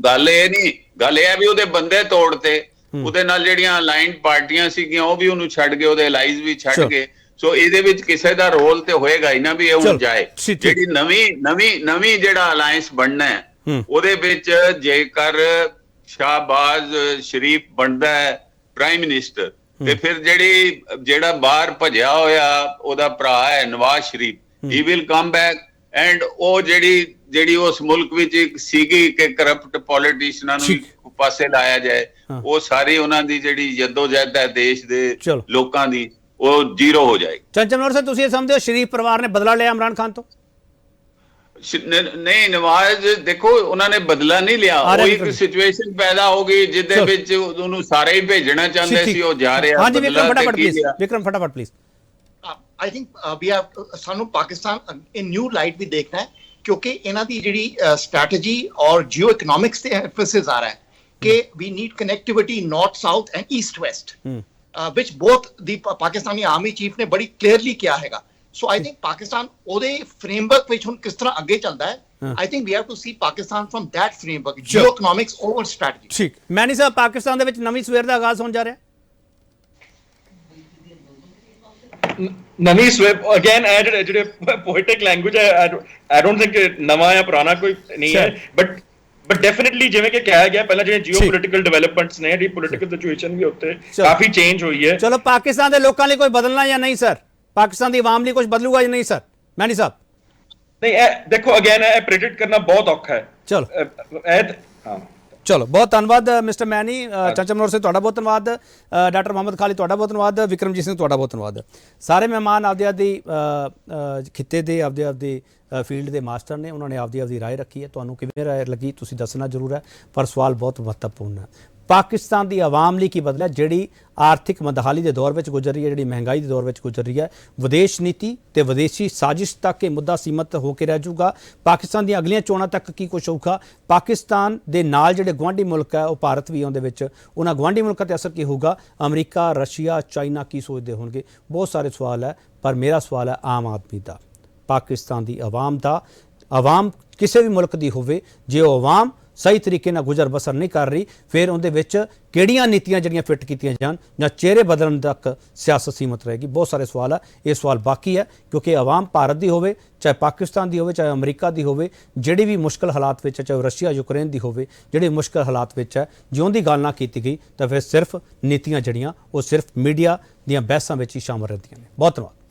S5: ਗੱਲ ਇਹ ਨਹੀਂ, ਗੱਲ ਇਹ ਹੈ ਵੀ ਉਹਦੇ ਬੰਦੇ ਤੋੜਤੇ। ਉਹਦੇ ਨਾਲ ਜਿਹੜੀਆਂ ਅਲਾਈਨਡ ਪਾਰਟੀਆਂ ਸੀਗੀਆਂ ਉਹ ਵੀ ਉਹਨੂੰ ਛੱਡ ਗਏ, ਉਹਦੇ ਅਲਾਈਜ਼ ਵੀ ਛੱਡ ਗਏ। ਸੋ ਇਹਦੇ ਵਿੱਚ ਕਿਸੇ ਦਾ ਰੋਲ ਤੇ ਹੋਏਗਾ ਹੀ ਨਾ ਵੀ ਇਹ ਹੁਣ ਜਾਏ। ਜਿਹੜੀ ਨਵੀਂ ਜਿਹੜਾ ਅਲਾਈਅੰਸ ਬਣਨਾ ਹੈ ਉਹਦੇ ਵਿੱਚ ਜੇਕਰ ਸ਼ਾਹਬਾਜ਼ ਸ਼ਰੀਫ ਬਣਦਾ ਹੈ ਪ੍ਰਾਈਮ ਮਿਨਿਸਟਰ, ਤੇ ਫਿਰ ਜਿਹੜਾ ਬਾਹਰ ਭਜਿਆ ਹੋਇਆ ਉਹਦਾ ਭਰਾ ਹੈ Nawaz Sharif, he will come back. And ਉਹ ਜਿਹੜੀ ਉਸ ਮੁਲਕ ਵਿੱਚ ਇੱਕ ਸੀਗੀ ਕਿ ਕਰਪਟ ਪੋਲੀਟੀਸ਼ੀਅਨਾਂ ਨੂੰ ਪਾਸੇ ਲਾਇਆ ਜਾਏ, ਉਹ ਸਾਰੀ ਉਹਨਾਂ ਦੀ ਜਿਹੜੀ ਜਦੋਜਹਿਦ ਹੈ ਦੇਸ਼ ਦੇ ਲੋਕਾਂ ਦੀ, ਉਹ ਜ਼ੀਰੋ ਹੋ ਜਾਏਗੀ।
S1: ਚੰਚਲ ਮਨੋਹਰ ਸਰ, ਤੁਸੀਂ ਇਹ ਸਮਝਦੇ ਹੋ ਸ਼ਰੀਫ ਪਰਿਵਾਰ ਨੇ ਬਦਲਾ ਲਿਆ ਇਮਰਾਨ ਖਾਨ ਤੋਂ?
S5: ਨਹੀਂ, ਨਵਾਜ਼ ਦੇਖੋ ਉਹਨਾਂ ਨੇ ਬਦਲਾ ਨਹੀਂ ਲਿਆ। ਉਹ ਇੱਕ ਸਿਚੁਏਸ਼ਨ ਪੈਦਾ ਹੋ ਗਈ ਜਿਹਦੇ ਵਿੱਚ ਉਹਨੂੰ ਸਾਰੇ ਹੀ ਭੇਜਣਾ ਚਾਹੁੰਦੇ ਸੀ, ਉਹ ਜਾ ਰਿਹਾ।
S1: ਹਾਂਜੀ ਵਿਕਰਮ ਫਟਾਫਟ ਪਲੀਜ਼, ਵਿਕਰਮ ਫਟਾਫਟ please.
S3: I think we have ਸਾਨੂੰ ਪਾਕਿਸਤਾਨ ਇਨ ਨਿਊ ਲਾਈਟ ਵੀ ਦੇਖਣਾ ਹੈ, ਕਿਉਂਕਿ ਇਹਨਾਂ ਦੀ ਜਿਹੜੀ ਸਟ੍ਰੈਟਜੀ ਔਰ ਜਿਓ ਇਕਨੋਮਿਕਸ ਤੇ ਐਮਫੈਸਿਸ ਆ ਰਿਹਾ ਹੈ ਕਿ we need connectivity north south and east west, which both the Pakistani army chief ਨੇ ਬੜੀ ਕਲੀਅਰਲੀ ਕਿਹਾ ਹੈਗਾ। So I think Pakistan ਉਹਦੇ framework ਵਿੱਚ ਹੁਣ ਕਿਸ ਤਰ੍ਹਾਂ ਅੱਗੇ ਚੱਲਦਾ ਹੈ, I think we have to see Pakistan from that framework, geo-economics over strategy। ਠੀਕ,
S1: ਮੈਨੀ ਸਾਹਿਬ, ਪਾਕਿਸਤਾਨ ਦੇ ਵਿੱਚ ਨਵੀਂ ਸਵੇਰ ਦਾ ਆਗਾਜ਼ ਹੋਣ ਜਾ ਰਿਹਾ?
S2: ਨਵੀਂ ਸਵੇਰ ਅਗੇਨ ਜਿਹੜੇ ਪੋਇਟਿਕ ਲੈਂਗੁਏਜ ਹੈ, I don't think ਨਵਾਂ ਜਾਂ ਪੁਰਾਣਾ ਕੋਈ ਨਹੀਂ ਹੈ, ਬਟ ਡੈਫੀਨਿਟਲੀ ਜਿਵੇਂ ਕਿ ਕਿਹਾ ਗਿਆ ਪਹਿਲਾਂ, ਜਿਹੜੇ ਜੀਓਪੋਲਿਟੀਕਲ ਡਿਵੈਲਪਮੈਂਟਸ ਨੇ, ਜਿਹੜੀ ਪੋਲੀਟੀਕਲ ਸਿਚੁਏਸ਼ਨ ਵੀ ਉੱਤੇ ਕਾਫੀ ਚੇਂਜ ਹੋਈ ਹੈ।
S1: ਚਲੋ, ਪਾਕਿਸਤਾਨ ਦੇ ਲੋਕਾਂ ਲਈ ਕੋਈ ਬਦਲਣਾ ਜਾਂ ਨਹੀਂ ਸਰ? ਪਾਕਿਸਤਾਨ ਦੀ ਆਵਾਮ ਲਈ ਕੁਝ ਬਦਲੂਗਾ ਜਾਂ ਨਹੀਂ ਸਰ ਮੈਨੀ ਸਾਹਿਬ?
S2: ਨਹੀਂ, ਇਹ ਦੇਖੋ ਅਗੇਨ ਇਹ ਪ੍ਰੈਡਿਕਟ ਕਰਨਾ ਬਹੁਤ ਔਖਾ ਹੈ।
S1: ਚਲੋ ਚਲੋ, ਬਹੁਤ ਧੰਨਵਾਦ ਮਿਸਟਰ ਮੈਨੀ। ਚੰਚਲ ਮਨੋਹਰ ਸਿੰਘ ਤੁਹਾਡਾ ਬਹੁਤ ਧੰਨਵਾਦ, ਡਾਕਟਰ ਮੁਹੰਮਦ ਖਾਲਿਦ ਤੁਹਾਡਾ ਬਹੁਤ ਧੰਨਵਾਦ, ਵਿਕਰਮਜੀਤ ਸਿੰਘ ਤੁਹਾਡਾ ਬਹੁਤ ਧੰਨਵਾਦ। ਸਾਰੇ ਮਹਿਮਾਨ ਆਪਦੀ ਖਿੱਤੇ ਦੇ ਆਪਦੇ ਫੀਲਡ ਦੇ ਮਾਸਟਰ ਨੇ, ਉਹਨਾਂ ਨੇ ਆਪਦੀ ਰਾਏ ਰੱਖੀ ਹੈ। ਤੁਹਾਨੂੰ ਕਿਵੇਂ ਰਾਏ ਲੱਗੀ ਤੁਸੀਂ ਦੱਸਣਾ ਜ਼ਰੂਰ ਹੈ, ਪਰ ਸਵਾਲ ਬਹੁਤ ਮਹੱਤਵਪੂਰਨ ਹੈ। ਪਾਕਿਸਤਾਨ ਦੀ ਆਵਾਮ ਲਈ ਕੀ ਬਦਲਿਆ? ਜਿਹੜੀ ਆਰਥਿਕ ਮੰਦਹਾਲੀ ਦੇ ਦੌਰ ਵਿੱਚ ਗੁਜ਼ਰ ਰਹੀ ਹੈ, ਜਿਹੜੀ ਮਹਿੰਗਾਈ ਦੇ ਦੌਰ ਵਿੱਚ ਗੁਜ਼ਰ ਰਹੀ ਹੈ, ਵਿਦੇਸ਼ ਨੀਤੀ ਤੇ ਵਿਦੇਸ਼ੀ ਸਾਜ਼ਿਸ਼ ਤੱਕ ਇਹ ਮੁੱਦਾ ਸੀਮਤ ਹੋ ਕੇ ਰਹਿ ਜਾਊਗਾ। ਪਾਕਿਸਤਾਨ ਦੀਆਂ ਅਗਲੀਆਂ ਚੋਣਾਂ ਤੱਕ ਕੀ ਕੁਛ ਹੋਊਗਾ? ਪਾਕਿਸਤਾਨ ਦੇ ਨਾਲ ਜਿਹੜੇ ਗੁਆਂਢੀ ਮੁਲਕ ਹੈ, ਉਹ ਭਾਰਤ ਵੀ ਆਉਂਦੇ ਵਿੱਚ, ਉਹਨਾਂ ਗੁਆਂਢੀ ਮੁਲਕਾਂ ਤੇ ਅਸਰ ਕੀ ਹੋਊਗਾ? ਅਮਰੀਕਾ, ਰਸ਼ੀਆ, ਚਾਈਨਾ ਕੀ ਸੋਚਦੇ ਹੋਣਗੇ? ਬਹੁਤ ਸਾਰੇ ਸਵਾਲ ਹੈ, ਪਰ ਮੇਰਾ ਸਵਾਲ ਹੈ ਆਮ ਆਦਮੀ ਦਾ, ਪਾਕਿਸਤਾਨ ਦੀ ਆਵਾਮ ਦਾ। ਆਵਾਮ ਕਿਸੇ ਵੀ ਮੁਲਕ ਦੀ ਹੋਵੇ, ਜੇ ਉਹ ਆਵਾਮ ਸਹੀ ਤਰੀਕੇ ਨਾਲ ਗੁਜ਼ਰ ਬਸਰ ਨਹੀਂ ਕਰ ਰਹੀ, ਫਿਰ ਉਹਦੇ ਵਿੱਚ ਕਿਹੜੀਆਂ ਨੀਤੀਆਂ ਜਿਹੜੀਆਂ ਫਿੱਟ ਕੀਤੀਆਂ ਜਾਣ ਜਾਂ ਚਿਹਰੇ ਬਦਲਣ ਤੱਕ ਸਿਆਸਤ ਸੀਮਤ ਰਹੇਗੀ? ਬਹੁਤ ਸਾਰੇ ਸਵਾਲ ਹੈ। ਇਹ ਸਵਾਲ ਬਾਕੀ ਹੈ, ਕਿਉਂਕਿ ਆਵਾਮ ਭਾਰਤ ਦੀ ਹੋਵੇ, ਚਾਹੇ ਪਾਕਿਸਤਾਨ ਦੀ ਹੋਵੇ, ਚਾਹੇ ਅਮਰੀਕਾ ਦੀ ਹੋਵੇ, ਜਿਹੜੀ ਵੀ ਮੁਸ਼ਕਲ ਹਾਲਾਤ ਵਿੱਚ ਹੈ, ਚਾਹੇ ਰਸ਼ੀਆ ਯੂਕਰੇਨ ਦੀ ਹੋਵੇ, ਜਿਹੜੀ ਮੁਸ਼ਕਲ ਹਾਲਾਤ ਵਿੱਚ ਹੈ, ਜਿਉਂ ਦੀ ਗੱਲ ਨਾ ਕੀਤੀ ਗਈ ਤਾਂ ਫਿਰ ਸਿਰਫ ਨੀਤੀਆਂ ਜਿਹੜੀਆਂ ਉਹ ਸਿਰਫ ਮੀਡੀਆ ਦੀਆਂ ਬਹਿਸਾਂ ਵਿੱਚ ਹੀ ਸ਼ਾਮਲ ਰਹਿੰਦੀਆਂ ਨੇ। ਬਹੁਤ ਧੰਨਵਾਦ।